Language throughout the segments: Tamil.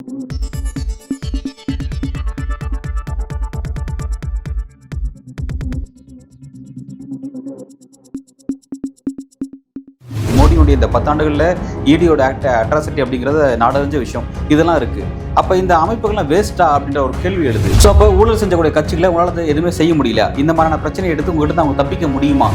மோடியுடைய இந்த 10 ஆண்டுகளில் இடியோட அட்ராசிட்டி அப்படிங்கிறது நாடறிஞ்ச விஷயம். இதெல்லாம் இருக்கு. அப்போ இந்த அமைப்புகள்லாம் வேஸ்டா அப்படின்ற ஒரு கேள்வி எழுது. ஸோ அப்போ ஊழல் செஞ்சக்கூடிய கட்சிகளை உங்களால் எதுவுமே செய்ய முடியல, இந்த மாதிரியான பிரச்சனையை எடுத்து உங்ககிட்ட அவங்க தப்பிக்க முடியுமா?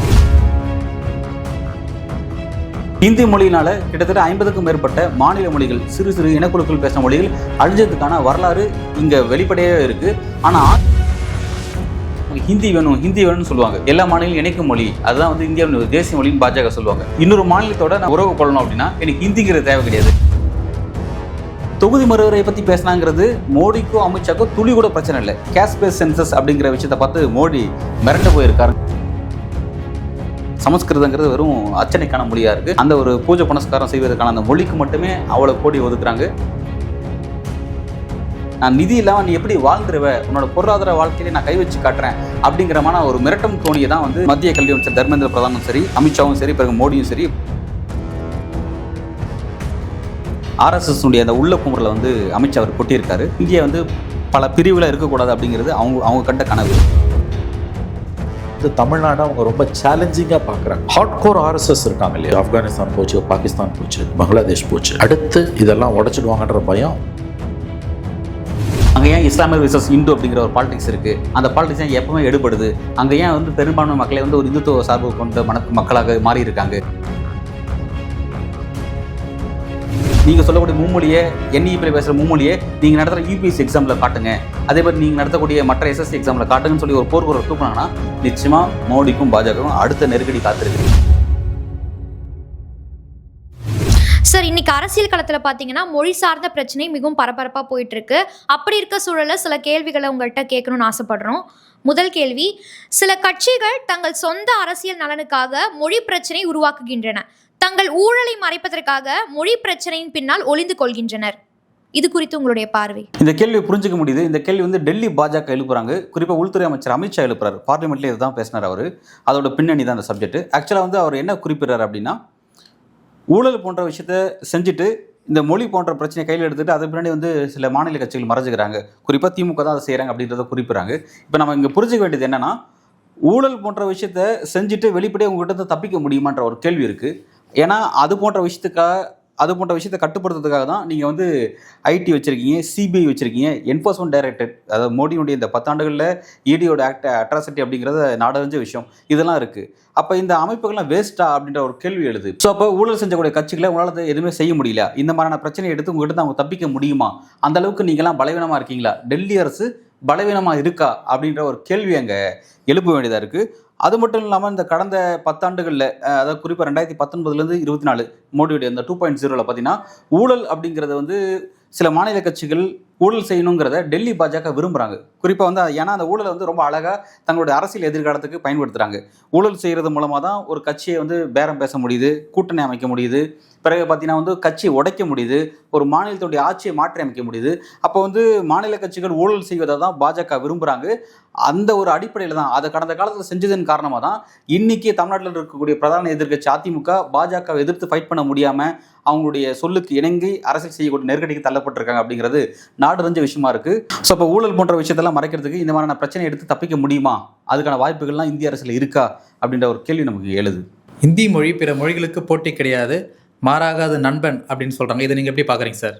இந்தி மொழியினால கிட்டத்தட்ட 50க்கும் மேற்பட்ட மாநில மொழிகள், சிறு சிறு இனக்குழுக்கள் பேசுகிற மொழிகள் அழிஞ்சதுக்கான வரலாறு இங்க வெளிப்படையே இருக்கு. ஆனா ஹிந்தி வேணும்னு சொல்லுவாங்க. எல்லா மாநிலம் இணைக்கும் மொழி, அதுதான் வந்து இந்தியாவின் தேசிய மொழின்னு பாஜக சொல்லுவாங்க. இன்னொரு மாநிலத்தோட நான் உறவு கொள்ளணும் அப்படின்னா எனக்கு ஹிந்திங்கிறது தேவை கிடையாது. தொகுதி மறுவரை பத்தி பேசினாங்கிறது மோடிக்கோ அமித்ஷாக்கோ துளி கூட பிரச்சனை இல்லை. கேஸ்ட் பேஸ் சென்சஸ் அப்படிங்கிற விஷயத்தை பார்த்து மோடி மிரண்டு போயிருக்காரு. சமஸ்கிருதங்கிறது வெறும் அர்ச்சனைக்கான மொழியா இருக்கு. அந்த ஒரு பூஜை புனஸ்காரம் செய்வதற்கான அந்த மொழிக்கு மட்டுமே அவ்வளவு கோடி ஒதுக்குறாங்க. நான் நிதி இல்லாம நீ எப்படி வாழ்ந்துருவ, உன்னோட பொருளாதார வாழ்க்கையில நான் கை வச்சு காட்டுறேன் அப்படிங்கிறமான ஒரு மிரட்டும் தோணியை தான் வந்து மத்திய கல்வி அமைச்சர் தர்மேந்திர பிரதானும் சரி, அமித்ஷாவும் சரி, பிறகு மோடியும் சரி, RSS அந்த உள்ள குமுறல வந்து அமித்ஷா அவர் கொட்டியிருக்காரு. இந்தியா வந்து பல பிரிவுல இருக்கக்கூடாது அப்படிங்கிறது அவங்க கண்ட கனவு. தமிழ்நாடு அவங்க ரொம்ப சேலஞ்சிங்காக பார்க்குறாங்க. ஹார்ட்கோர் RSS இருக்காங்க இல்லையா, ஆப்கானிஸ்தான் போச்சு, பாகிஸ்தான் போச்சு, பங்களாதேஷ் போச்சு, அடுத்து இதெல்லாம் உடைச்சிடுவாங்கன்ற பயம். அங்கே ஏன் இஸ்லாமிய விசஸ் இந்து அப்படிங்கிற ஒரு பாலிடிக்ஸ் இருக்கு, அந்த பாலிடிக்ஸ் ஏன் எப்பவுமே எடுபடுது, அங்கே ஏன் வந்து பெரும்பான்மை மக்களை வந்து ஒரு இந்துத்துவ சார்பு கொண்ட மக்களாக மாறி இருக்காங்க. நீங்க சொல்லக்கூடிய மும்மொழியை, NEP பேசுற மும்மொழியை நீங்க நடத்துற UPSC எக்ஸாம்ல காட்டுங்க, அதே மாதிரி நீங்க நடத்தக்கூடிய மற்ற SSC எக்ஸாம்ல காட்டுங்கன்னு சொல்லி ஒரு போர்க்குரல் தூக்குனாங்கன்னா நிச்சயமா மோடிக்கும் பாஜகவும் அடுத்த நெருக்கடி காத்திருக்கு. சார், இன்னைக்கு அரசியல் களத்தில் பார்த்தீங்கன்னா மொழி சார்ந்த பிரச்சனை மிகவும் பரபரப்பாக போயிட்டு இருக்கு. அப்படி இருக்க சூழலில் சில கேள்விகளை உங்கள்கிட்ட கேட்கணும்னு ஆசைப்படுறோம். முதல் கேள்வி, சில கட்சிகள் தங்கள் சொந்த அரசியல் நலனுக்காக மொழி பிரச்சனை உருவாக்குகின்றன. தங்கள் ஊழலை மறைப்பதற்காக மொழி பிரச்சனையின் பின்னால் ஒளிந்து கொள்கின்றனர். இது குறித்து உங்களுடைய பார்வை? இந்த கேள்வி புரிஞ்சுக்க முடியுது. இந்த கேள்வி வந்து டெல்லி பாஜக எழுப்புறாங்க. குறிப்பாக உள்துறை அமைச்சர் அமித்ஷா எழுப்புறாரு. பார்லிமெண்ட்லேயே இதுதான் பேசினார் அவர். அதோட பின்னணி தான் அந்த சப்ஜெக்ட். ஆக்சுவலாக வந்து அவர் என்ன குறிப்பிடுறாரு அப்படின்னா, ஊழல் போன்ற விஷயத்த செஞ்சுட்டு இந்த மொழி போன்ற பிரச்சனையை கையில் எடுத்துட்டு அது பின்னாடி வந்து சில மாநில கட்சிகள் மறைஞ்சுக்கிறாங்க. குறிப்பாக திமுக தான் அதை செய்கிறாங்க அப்படின்றத குறிப்பிட்றாங்க. இப்போ நம்ம இங்கே புரிஞ்சுக்க வேண்டியது என்னன்னா, ஊழல் போன்ற விஷயத்த செஞ்சுட்டு வெளிப்படையாக உங்கள்கிட்ட தப்பிக்க முடியுமான்ற ஒரு கேள்வி இருக்குது. ஏன்னா அது போன்ற விஷயத்தை கட்டுப்படுத்துறதுக்காக தான் நீங்கள் வந்து IT வச்சுருக்கீங்க, CBI வச்சுருக்கீங்க, என்ஃபோர்ஸ்மெண்ட் டைரக்டரேட். அதாவது மோடியுடைய இந்த 10 ஆண்டுகளில் இடியோட அட்ராசிட்டி அப்படிங்கிறது நாடறிஞ்ச விஷயம். இதெல்லாம் இருக்குது. அப்போ இந்த அமைப்புகள்லாம் வேஸ்டா அப்படின்ற ஒரு கேள்வி எழுது. ஸோ அப்போ ஊழல் செஞ்சக்கூடிய கட்சிகளை உங்களால் எதுவுமே செய்ய முடியல, இந்த மாதிரியான பிரச்சனையை எடுத்து உங்கள்கிட்ட அவங்க தப்பிக்க முடியுமா, அந்த அளவுக்கு நீங்களாம் பலவீனமாக இருக்கீங்களா, டெல்லி அரசு பலவீனமாக இருக்கா அப்படின்ற ஒரு கேள்வி அங்கே எழுப்ப வேண்டியதாக இருக்குது. அது மட்டும் இல்லாமல் இந்த கடந்த 10 ஆண்டுகளில், அதாவது குறிப்பாக 2019 24 மோடியுடைய இந்த 2.0 பார்த்தீங்கன்னா ஊழல் அப்படிங்கிறது வந்து சில மாநில கட்சிகள் ஊழல் செய்யணுங்கிறத டெல்லி பாஜக விரும்புகிறாங்க. குறிப்பாக வந்து ஏன்னா அந்த ஊழலை வந்து ரொம்ப அழகாக தங்களுடைய அரசியல் எதிர்காலத்துக்கு பயன்படுத்துகிறாங்க. ஊழல் செய்கிறது மூலமாக தான் ஒரு கட்சியை வந்து பேரம் பேச முடியுது, கூட்டணி அமைக்க முடியுது, பிறகு பார்த்தீங்கன்னா வந்து கட்சியை உடைக்க முடியுது, ஒரு மாநிலத்துடைய ஆட்சியை மாற்றி அமைக்க முடியுது. அப்போ வந்து மாநில கட்சிகள் ஊழல் செய்வதை தான் பாஜக விரும்புகிறாங்க. அந்த ஒரு அடிப்படையில் தான் அதை கடந்த காலத்தில் செஞ்சதன் காரணமாக தான் இன்றைக்கி தமிழ்நாட்டில் இருக்கக்கூடிய பிரதான எதிர்க்கட்சி அதிமுக பாஜகவை எதிர்த்து ஃபைட் பண்ண முடியாமல் அவங்களுடைய சொல்லுக்கு இணங்கி அரசியல் செய்யக்கூடிய நெருக்கடிக்கு தள்ளப்பட்டிருக்காங்க அப்படிங்கிறது நாடறிஞ்ச விஷயமா இருக்குது. ஸோ இப்போ ஊழல் போன்ற விஷயத்தெல்லாம் மறைக்கிறதுக்கு இந்த மாதிரியான பிரச்சனை எடுத்து தப்பிக்க முடியுமா, அதுக்கான வாய்ப்புகள்லாம் இந்திய அரசில் இருக்கா அப்படின்ற ஒரு கேள்வி நமக்கு எழுது. இந்தி மொழி பிற மொழிகளுக்கு போட்டி கிடையாது, மாறாக அது நண்பன் அப்படின்னு சொல்கிறாங்க. இதை நீங்கள் எப்படி பார்க்குறீங்க சார்?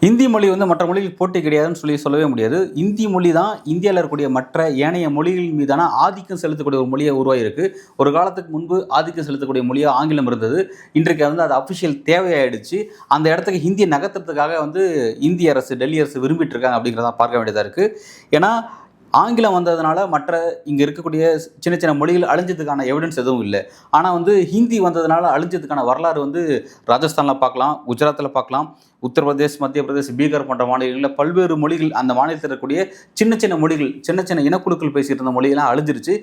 இந்தி மொழி வந்து மற்ற மொழிகள் போட்டி கிடையாதுன்னு சொல்லவே முடியாது. இந்தி மொழி தான் இந்தியாவில் இருக்கக்கூடிய மற்ற ஏனைய மொழிகள் மீதான ஆதிக்கம் செலுத்தக்கூடிய ஒரு மொழியை உருவாகிருக்கு. ஒரு காலத்துக்கு முன்பு ஆதிக்கம் செலுத்தக்கூடிய மொழியாக ஆங்கிலம் இருந்தது. இன்றைக்கு வந்து அது அஃபிஷியல் தேவையாயிடுச்சு. அந்த இடத்துக்கு ஹிந்தியை நகர்த்துறதுக்காக வந்து இந்திய அரசு, டெல்லி அரசு விரும்பிட்டு இருக்காங்க அப்படிங்கிறத பார்க்க வேண்டியதாக இருக்குது. ஏன்னா ஆங்கிலம் வந்ததுனால மற்ற இங்கே இருக்கக்கூடிய சின்ன சின்ன மொழிகள் அழிஞ்சதுக்கான எவிடன்ஸ் எதுவும் இல்லை. ஆனால் வந்து ஹிந்தி வந்ததுனால அழிஞ்சதுக்கான வரலாறு வந்து ராஜஸ்தானில் பார்க்கலாம், குஜராத்தில் பார்க்கலாம், உத்தரப்பிரதேஷ், மத்திய பிரதேஷ், பீகார் போன்ற மாநிலங்களில் பல்வேறு மொழிகள், அந்த மாநிலத்தில் இருக்கக்கூடிய சின்ன சின்ன மொழிகள், சின்ன சின்ன இனக்குழுக்கள் பேசிட்டு இருந்த மொழியெல்லாம் அழிஞ்சிருச்சு.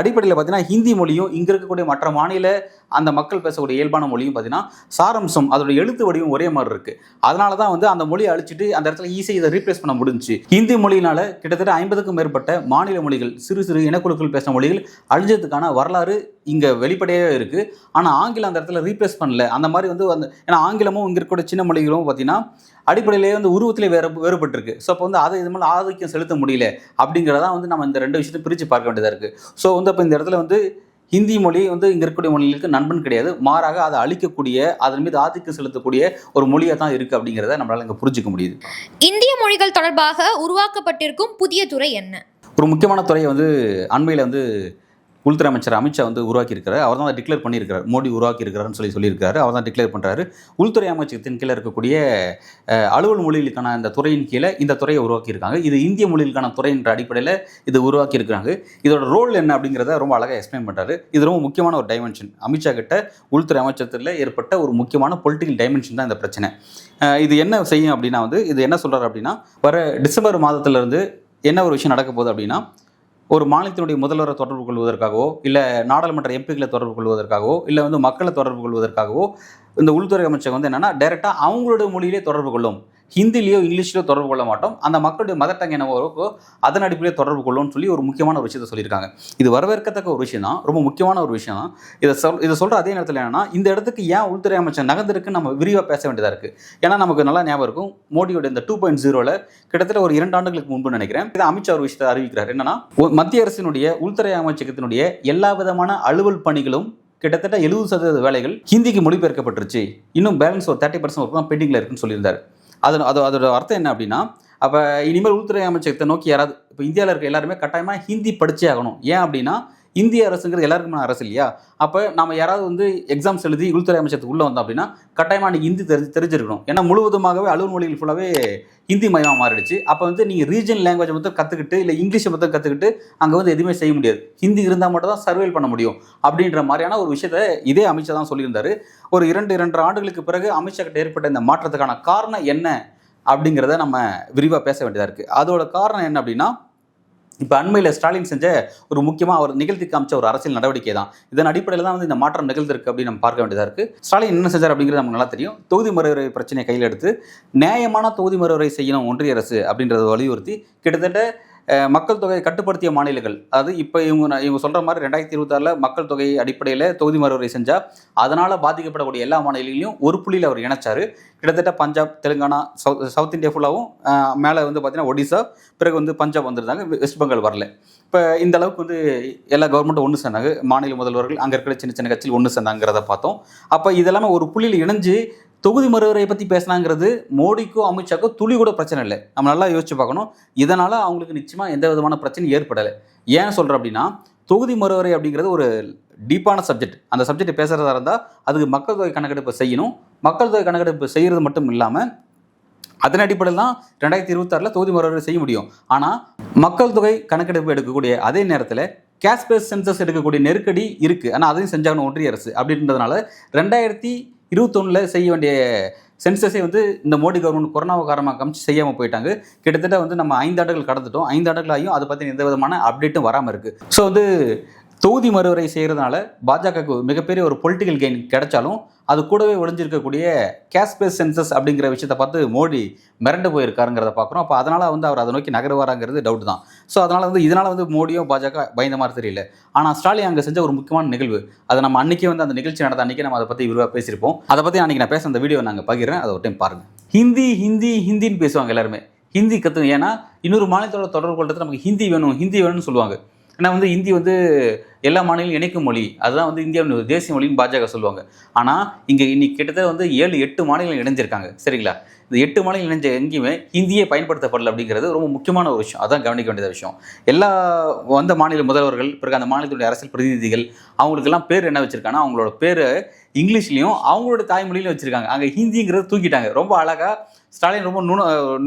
அடிப்படையில் பார்த்தீங்கன்னா ஹிந்தி மொழியும் இங்கே இருக்கக்கூடிய மற்ற மாநில அந்த மக்கள் பேசக்கூடிய இயல்பான மொழியும் பார்த்தீங்கன்னா சாரம்சம், அதோட எழுத்து வடிவம் ஒரே மாதிரி இருக்குது. அதனால தான் வந்து அந்த மொழியை அழிச்சிட்டு அந்த இடத்துல ஈஸியாக இதை ரீப்ளேஸ் பண்ண முடிஞ்சிச்சு. ஹிந்தி மொழியினால கிட்டத்தட்ட 50க்கும் மேற்பட்ட மாநில மொழிகள், சிறு சிறு இனக்குழுக்கள் பேசுகிற மொழிகள் அழிஞ்சதுக்கான வரலாறு இங்கே வெளிப்படையாக இருக்குது. ஆனால் ஆங்கிலம் அந்த இடத்துல ரீப்ளேஸ் பண்ணல. அந்த மாதிரி வந்து ஏன்னா ஆங்கிலமும் இங்கே இருக்கக்கூடிய சின்ன மொழிகளும் பார்த்தீங்கன்னா பார்த்தீங்கன்னா அடிப்படையிலேயே வந்து உருவத்திலே வேறுபட்டிருக்கு. ஸோ அப்போ வந்து அதை இது மேலே ஆதிக்கம் செலுத்த முடியல அப்படிங்கிறதான் வந்து நம்ம இந்த 2 விஷயத்தையும் பிரித்து பார்க்க வேண்டியதாக இருக்குது. ஸோ வந்து அப்போ இந்த இடத்துல வந்து ஹிந்தி மொழி வந்து இங்கே இருக்கக்கூடிய மொழிகளுக்கு நண்பன் கிடையாது, மாறாக அதை அழிக்கக்கூடிய, அதன் மீது ஆதிக்கம் செலுத்தக்கூடிய ஒரு மொழியாக தான் இருக்குது அப்படிங்கிறத நம்மளால் இங்கே புரிஞ்சிக்க முடியுது. இந்திய மொழிகள் தொடர்பாக உருவாக்கப்பட்டிருக்கும் புதிய துறை என்ன? ஒரு முக்கியமான துறையை வந்து அண்மையில் வந்து உள்துறை அமைச்சர் அமித்ஷா வந்து உருவாக்கியிருக்கிறார். அவர் தான் அதை டிக்ளேர் பண்ணியிருக்கிறார். மோடி உருவாக்கியிருக்கிறாருன்னு சொல்லியிருக்காரு. அவர் தான் டிக்ளேர் பண்ணுறாரு. உள்துறை அமைச்சகத்தின் கீழே இருக்கக்கூடிய அலுவல் மொழிகளுக்கான இந்த துறையின் கீழே இந்த துறையை உருவாக்கியிருக்காங்க. இது இந்திய மொழிகளுக்கான துறை என்ற அடிப்படையில் இது உருவாக்கியிருக்காங்க. இதோட ரோல் என்ன அப்படிங்கிறத ரொம்ப அழகாக எக்ஸ்பிளைன் பண்ணுறாரு. இது ரொம்ப முக்கியமான ஒரு டைமென்ஷன். அமித்ஷா கிட்ட உள்துறை அமைச்சகத்தில் ஏற்பட்ட ஒரு முக்கியமான பொலிட்டிக்கல் டைமென்ஷன் தான் இந்த பிரச்சனை. இது என்ன செய்யும் அப்படின்னா வந்து இது என்ன சொல்கிறார் அப்படின்னா, வர டிசம்பர் மாதத்திலிருந்து என்ன ஒரு விஷயம் நடக்க போகுது அப்படின்னா, ஒரு மாநிலத்தினுடைய முதல்வரை தொடர்பு கொள்வதற்காகவோ, இல்லை நாடாளுமன்ற எம்பிக்களை தொடர்பு கொள்வதற்காகவோ, இல்லை வந்து மக்களை தொடர்பு கொள்வதற்காகவோ இந்த உள்துறை அமைச்சகம் வந்து என்னென்னா டைரெக்டாக அவங்களுடைய மொழியிலே தொடர்பு கொள்ளும். ஹிந்திலேயோ இங்கிலீஷ்லையோ தொடர்பு கொள்ள மாட்டோம். அந்த மக்களுடைய மதர் டங் என்னவோ இருக்கோ அதன் அடிப்படையில் தொடர்பு கொள்ளும்னு சொல்லி ஒரு முக்கியமான ஒரு விஷயத்தை சொல்லியிருக்காங்க. இது வரவேற்கத்தக்க ஒரு விஷயம் தான், ரொம்ப முக்கியமான ஒரு விஷயம் தான். இதை சொல்கிற அதே நேரத்தில் என்னென்னா, இந்த இடத்துக்கு ஏன் உள்துறை அமைச்சர் நகர்ந்திருக்குன்னு நம்ம விரிவாக பேச வேண்டியதாக இருக்குது. ஏன்னா நமக்கு நல்லா ஞாபகம் இருக்கும், மோடியோட இந்த 2.0ல் கிட்டத்தட்ட ஒரு 2 ஆண்டுகளுக்கு முன்பு நினைக்கிறேன், இதை அமித்ஷா ஒரு விஷயத்தை அறிவிக்கிறார். என்னன்னா, மத்திய அரசினுடைய உள்துறை அமைச்சகத்தினுடைய எல்லா விதமான அலுவல் பணிகளும் கிட்டத்தட்ட 70% வேலைகள் ஹிந்திக்கு மொழிபெயர்க்கப்பட்டுருச்சு, இன்னும் பேலன்ஸ் ஒரு 30% ஒர்க் தான் பெண்டிங்கில் இருக்குன்னு சொல்லியிருந்தார். அதோட அர்த்தம் என்ன அப்படின்னா, அப்போ இனிமேல் உள்துறை அமைச்சகத்தை நோக்கி யாராவது, இப்போ இந்தியாவில் இருக்க எல்லாருமே கட்டாயமாக ஹிந்தி படிச்சே ஆகணும். ஏன் அப்படின்னா இந்திய அரசுங்கிறது எல்லாருக்குமான அரசு இல்லையா? அப்போ நம்ம யாராவது வந்து எக்ஸாம்ஸ் எழுதி உள்துறை அமைச்சகத்துக்கு உள்ளே வந்தோம் அப்படின்னா கட்டாயமாக நீங்கள் ஹிந்தி தெரிஞ்சிருக்கணும். ஏன்னா முழுவதுமாகவே அலுவல் மொழிகள் ஃபுல்லாகவே ஹிந்தி மயமாக மாறிடுச்சு. அப்போ வந்து நீங்கள் ரீஜனல் லாங்குவேஜ் மட்டும் கற்றுக்கிட்டு, இல்லை இங்கிலீஷை மட்டும் கற்றுக்கிட்டு அங்கே வந்து எதுவுமே செய்ய முடியாது. ஹிந்தி இருந்தால் மட்டும் தான் சர்வைவ் பண்ண முடியும் அப்படின்ற மாதிரியான ஒரு விஷயத்தை இதே அமித்ஷா தான் சொல்லியிருந்தார். ஒரு 2.5 ஆண்டுகளுக்கு பிறகு அமித்ஷா கிட்ட ஏற்பட்ட இந்த மாற்றத்துக்கான காரணம் என்ன அப்படிங்கிறத நம்ம விரிவாக பேச வேண்டியதாக இருக்குது. அதோட காரணம் என்ன அப்படின்னா, இப்போ அண்மையில் ஸ்டாலின் செஞ்ச ஒரு முக்கியமாக அவர் நிகழ்த்தி காமிச்ச ஒரு அரசியல் நடவடிக்கை தான். இதன் அடிப்படையில் தான் வந்து இந்த மாற்றம் நிகழ்ந்திருக்கு அப்படின்னு நம்ம பார்க்க வேண்டியதாக இருக்குது. ஸ்டாலின் என்ன செஞ்சார் அப்படிங்கிறது நமக்கு நல்லா தெரியும். தொகுதி மறுவரை பிரச்சனையை கையில் எடுத்து நியாயமான தொகுதி மறுவரை செய்யணும் ஒன்றிய அரசு அப்படின்றத வலியுறுத்தி கிட்டத்தட்ட மக்கள் தொகையை கட்டுப்படுத்திய மாநிலங்கள், அதாவது இப்போ இவங்க சொல்கிற மாதிரி 2026 மக்கள் தொகை அடிப்படையில் தொகுதி மறுவரை செஞ்சால் அதனால் பாதிக்கப்படக்கூடிய எல்லா மாநிலங்களையும் ஒரு புள்ளியில் அவர் இணைச்சார். கிட்டத்தட்ட பஞ்சாப், தெலுங்கானா, சவுத் இந்தியா ஃபுல்லாகவும், மேலே வந்து பார்த்திங்கன்னா ஒடிசா, பிறகு வந்து பஞ்சாப் வந்துருந்தாங்க, வெஸ்ட் பெங்கால் வரல. இப்போ இந்த அளவுக்கு வந்து எல்லா கவர்மெண்ட்டும் ஒன்று சேர்ந்தாங்க, மாநில முதல்வர்கள் அங்கே இருக்கிற சின்ன சின்ன கட்சியில் ஒன்று சேர்ந்தாங்கிறத பார்த்தோம். அப்போ இதெல்லாமே ஒரு புள்ளியில் இணைஞ்சு தொகுதி மறுவரையை பற்றி பேசினாங்கிறது மோடிக்கும் அமித்ஷாக்கும் துளி கூட பிரச்சனை இல்லை. நம்ம நல்லா யோசிச்சு பார்க்கணும். இதனால் அவங்களுக்கு நிச்சயமாக எந்த விதமான பிரச்சனையும் ஏற்படலை. ஏன் சொல்கிறேன் அப்படின்னா, தொகுதி மறுவரை அப்படிங்கிறது ஒரு டீப்பான சப்ஜெக்ட். அந்த சப்ஜெக்ட் பேசுகிறதா இருந்தால் அதுக்கு மக்கள் தொகை கணக்கெடுப்பு செய்யணும். மக்கள் தொகை கணக்கெடுப்பு செய்கிறது மட்டும் இல்லாமல் அதன் அடிப்படையில் தான் 2026 தொகுதி மறுவரை செய்ய முடியும். ஆனால் மக்கள் தொகை கணக்கெடுப்பு எடுக்கக்கூடிய அதே நேரத்தில் கேஷ் பேஸ் சென்சஸ் எடுக்கக்கூடிய நெருக்கடி இருக்குது. ஆனால் அதையும் செஞ்சாகணும் ஒன்றிய அரசு. அப்படின்றதுனால 2021 செய்ய வேண்டிய சென்சஸை வந்து இந்த மோடி கவர்மெண்ட் கொரோனாவை காரணமாக காமிச்சு செய்யாமல் போயிட்டாங்க. கிட்டத்தட்ட வந்து நம்ம 5 ஆண்டுகள் கடந்துட்டோம். 5 ஆண்டுகள் ஆகியும் அதை பற்றி எந்த விதமான அப்டேட்டும் வராமல் இருக்குது. ஸோ வந்து தொகுதி மறுவரை செய்கிறதுனால பாஜகவுக்கு மிகப்பெரிய ஒரு பொலிட்டிக்கல் கெயின் கிடைச்சாலும் அது கூடவே ஒளிஞ்சிருக்கக்கூடிய கேஷ் பேஸ் சென்சஸ் அப்படிங்கிற விஷயத்தை பார்த்து மோடி மிரண்டு போயிருக்காருங்கிறத பார்க்குறோம். அப்போ அதனால் வந்து அவர் அதை நோக்கி நகருவாராங்கிறது டவுட் தான். ஸோ அதனால் வந்து இதனால் வந்து மோடியும் பாஜக பயந்த மாதிரி தெரியல. ஆனால் ஸ்டாலின் அங்கே செஞ்ச ஒரு முக்கியமான நிகழ்வு, அதை நம்ம அன்றைக்கே வந்து அந்த நிகழ்ச்சி நடந்த அன்றைக்கி நம்ம அதை பற்றி விரிவாக பேசியிருப்போம். அதை பற்றி அன்றைக்கி நான் பேச அந்த வீடியோ நாங்கள் பகிர்றேன், அதை ஒரு டைம் பாருங்கள். ஹிந்தின்னு பேசுவாங்க எல்லாருமே. ஹிந்தி கற்றுங்க, ஏன்னா இன்னொரு மாநிலத்தோட தொடர்பு கொள்றது நமக்கு ஹிந்தி வேணும்னு சொல்லுவாங்க. ஏன்னா வந்து ஹிந்தி வந்து எல்லா மாநிலம் இணைக்கும் மொழி, அதுதான் வந்து இந்தியாவின் தேசிய மொழின்னு பாஜக சொல்லுவாங்க. ஆனால் இங்கே இன்னைக்கு கிட்டத்தட்ட வந்து 7-8 மாநிலங்கள் இணைஞ்சிருக்காங்க. சரிங்களா? இந்த 8 மாநிலம் இணைஞ்ச எங்கேயுமே ஹிந்தியே பயன்படுத்தப்படல அப்படிங்கிறது ரொம்ப முக்கியமான ஒரு விஷயம். அதான் கவனிக்க வேண்டியத விஷயம். எல்லா வந்த மாநில முதல்வர்கள், பிறகு அந்த மாநிலத்துடைய அரசியல் பிரதிநிதிகள், அவங்களுக்கெல்லாம் பேர் என்ன வச்சுருக்காங்கன்னா அவங்களோட பேர் இங்கிலீஷ்லையும் அவங்களோட தாய்மொழியிலும் வச்சுருக்காங்க. அங்கே ஹிந்திங்கிறத தூக்கிட்டாங்க. ரொம்ப அழகாக ஸ்டாலின் ரொம்ப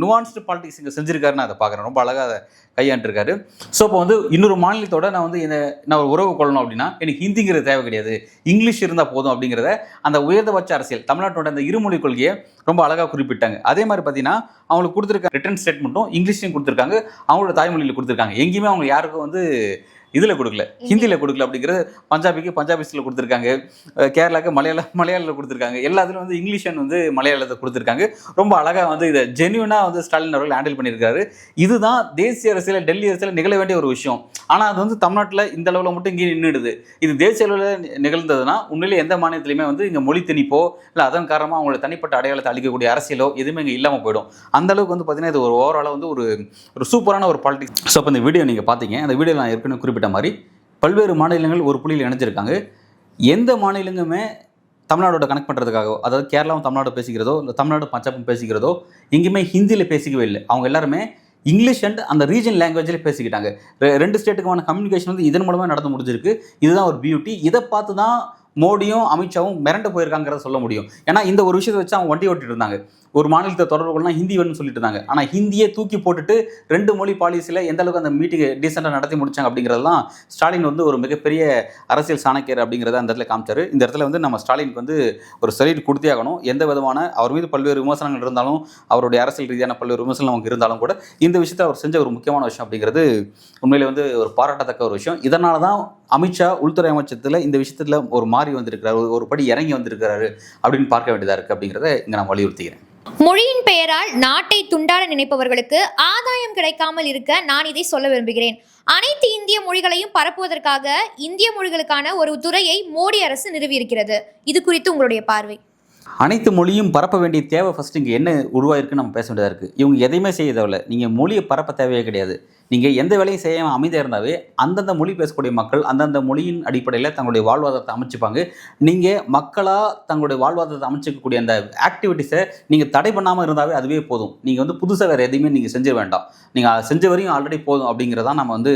நுவான்ஸ்டு பாலிடிக்ஸ் இங்கே செஞ்சுருக்காருன்னு அதை பார்க்குறேன். ரொம்ப அழகாக அதை கையாண்டிருக்காரு. ஸோ இப்போ வந்து இன்னொரு மாநிலத்தோட நான் வந்து நான் ஒரு உறவு கொள்ளணும் அப்படின்னா எனக்கு ஹிந்திங்கிறது தேவை கிடையாது, இங்கிலீஷ் இருந்தால் போதும் அப்படிங்கிறத அந்த உயர்ந்தபட்ச அரசியல் தமிழ்நாட்டோட அந்த இருமொழி கொள்கையை ரொம்ப அழகாக குறிப்பிட்டாங்க. அதே மாதிரி பார்த்தீங்கன்னா அவங்களுக்கு கொடுத்துருக்க ரிட்டன் ஸ்டேட்மெண்ட்டும் இங்கிலீஷ்லையும் கொடுத்துருக்காங்க, அவங்களோட தாய்மொழியில் கொடுத்துருக்காங்க. எங்கேயுமே அவங்க யாருக்கும் வந்து இதில் கொடுக்கல, ஹிந்தியில் கொடுக்கல அப்படிங்கிறது பஞ்சாபிக்கு பஞ்சாபிஸில் கொடுத்துருக்காங்க, கேரளாவுக்கு மலையாளத்தில் கொடுத்துருக்காங்க, எல்லாத்துலையும் வந்து இங்கிலீஷ் வந்து மலையாளத்தை கொடுத்துருக்காங்க. ரொம்ப அழகாக வந்து இதை ஜென்யூனாக வந்து ஸ்டாலின் அவர்கள் ஹேண்டில் பண்ணியிருக்காரு. இதுதான் தேசிய அரசியல் டெல்லி அரசியல் நிகழ வேண்டிய ஒரு விஷயம். ஆனால் அது வந்து தமிழ்நாட்டில் இந்த அளவில் மட்டும் இங்கே நின்றுடுது. இது தேசிய அளவில் நிகழ்ந்ததுன்னா உண்மையிலே எந்த மாநிலத்திலையுமே வந்து இங்கே மொழி திணிப்போ இல்லை அதன் காரணமாக அவங்களோட தனிப்பட்ட அடையாளத்தை அளிக்கக்கூடிய அரசியலோ எதுவுமே இங்கே இல்லாமல் போயிடும். அந்த அளவுக்கு வந்து பார்த்தீங்கன்னா இது ஒரு ஓவராலாக வந்து ஒரு சூப்பரான ஒரு பாலிடிக்ஸ். ஸோ இப்போ இந்த வீடியோ நீங்கள் பார்த்தீங்க, அந்த வீடியோவில் நான் ஏற்கனவே குறிப்பிட்ட மாதிரி பல்வேறு மாநிலங்கள் ஒரு புள்ளியில் இணைஞ்சிருக்காங்க. எந்த மாநிலங்களுமே தமிழ்நாடோட கனெக்ட் பண்ணுறதுக்காக, அதாவது கேரளாவும் தமிழ்நாடு பேசிக்கிறதோ இல்லை தமிழ்நாடு பஞ்சாபும் பேசிக்கிறதோ எங்கேயுமே ஹிந்தியில் பேசிக்கவே இல்லை. அவங்க எல்லாருமே இங்கிலீஷ் அண்ட் அந்த ரீஜன் லாங்குவேஜில் பேசிக்கிட்டாங்க. 2 ஸ்டேட்டுக்கான கம்யூனிகேஷன் வந்து இதன் மூலமாக நடந்து முடிஞ்சிருக்கு. இதுதான் ஒரு பியூட்டி. இதை பார்த்து தான் மோடியும் அமித்ஷாவும் மிரண்டு போயிருக்காங்கிறத சொல்ல முடியும். ஏன்னா இந்த ஒரு விஷயத்தை வச்சு அவங்க வண்டி ஓட்டிட்டு இருந்தாங்க. ஒரு மாநிலத்தை தொடர்பு கொள்ளலாம் ஹிந்தி வேணும்னு சொல்லிட்டு இருந்தாங்க. ஆனால் ஹிந்தியை தூக்கி போட்டுட்டு 2 மொழி பாலிசியில் எந்த அளவுக்கு அந்த மீட்டிங் டீசெண்டாக நடத்தி முடிச்சாங்க அப்படிங்கிறதுலாம் ஸ்டாலின் வந்து ஒரு மிகப்பெரிய அரசியல் சாணக்கியர் அப்படிங்கிறத அந்த இடத்துல காமிச்சார். இந்த இடத்துல வந்து நம்ம ஸ்டாலினுக்கு வந்து ஒரு சல்யூட் கொடுத்தே ஆகணும். எந்த விதமான அவர் மீது பல்வேறு விமர்சனங்கள் இருந்தாலும், அவருடைய அரசியல் ரீதியான பல்வேறு விமர்சனம் நமக்கு இருந்தாலும் கூட இந்த விஷயத்தை அவர் செஞ்ச ஒரு முக்கியமான விஷயம் அப்படிங்கிறது உண்மையிலே வந்து ஒரு பாராட்டத்தக்க ஒரு விஷயம். இதனால தான் அமித்ஷா உள்துறை அமைச்சத்தில் இந்த விஷயத்தில் ஒரு மாறி வந்திருக்கிறார், ஒரு படி இறங்கி வந்திருக்கிறாரு அப்படின்னு பார்க்க வேண்டியதாக இருக்குது அப்படிங்கிறத இங்கே நான் வலியுறுத்துகிறேன். மொழியின் பெயரால் நாட்டை துண்டாட நினைப்பவர்களுக்கு ஆதாயம் கிடைக்காமல் இருக்க நான் இதை சொல்ல விரும்புகிறேன். அனைத்து இந்திய மொழிகளையும் பரப்புவதற்காக இந்திய மொழிகளுக்கான ஒரு துறையை மோடி அரசு நிறுவியிருக்கிறது. இது குறித்து உங்களுடைய பார்வை? அனைத்து மொழியும் பரப்ப வேண்டிய தேவை ஃபஸ்ட்டு இங்கே என்ன உருவாயிருக்குன்னு நம்ம பேச வேண்டியதாக இருக்குது. இவங்க எதையுமே செய்ய தேவையில்லை. நீங்கள் மொழியை பரப்ப தேவையே கிடையாது. நீங்கள் எந்த வேலையும் செய்யாமல் அமைதியாக இருந்தாவே அந்தந்த மொழி பேசக்கூடிய மக்கள் அந்தந்த மொழியின் அடிப்படையில் தங்களுடைய வாழ்வாதாரத்தை அமைச்சுப்பாங்க. நீங்கள் மக்களாக தங்களுடைய வாழ்வாதாரத்தை அமைச்சிக்கக்கூடிய அந்த ஆக்டிவிட்டீஸை நீங்கள் தடை பண்ணாமல் இருந்தாவே அதுவே போதும். நீங்கள் வந்து புதுசாக வேறு எதையுமே நீங்கள் செஞ்ச வேண்டாம். நீங்கள் செஞ்ச வரையும் ஆல்ரெடி போதும் அப்படிங்கிறதான் நம்ம வந்து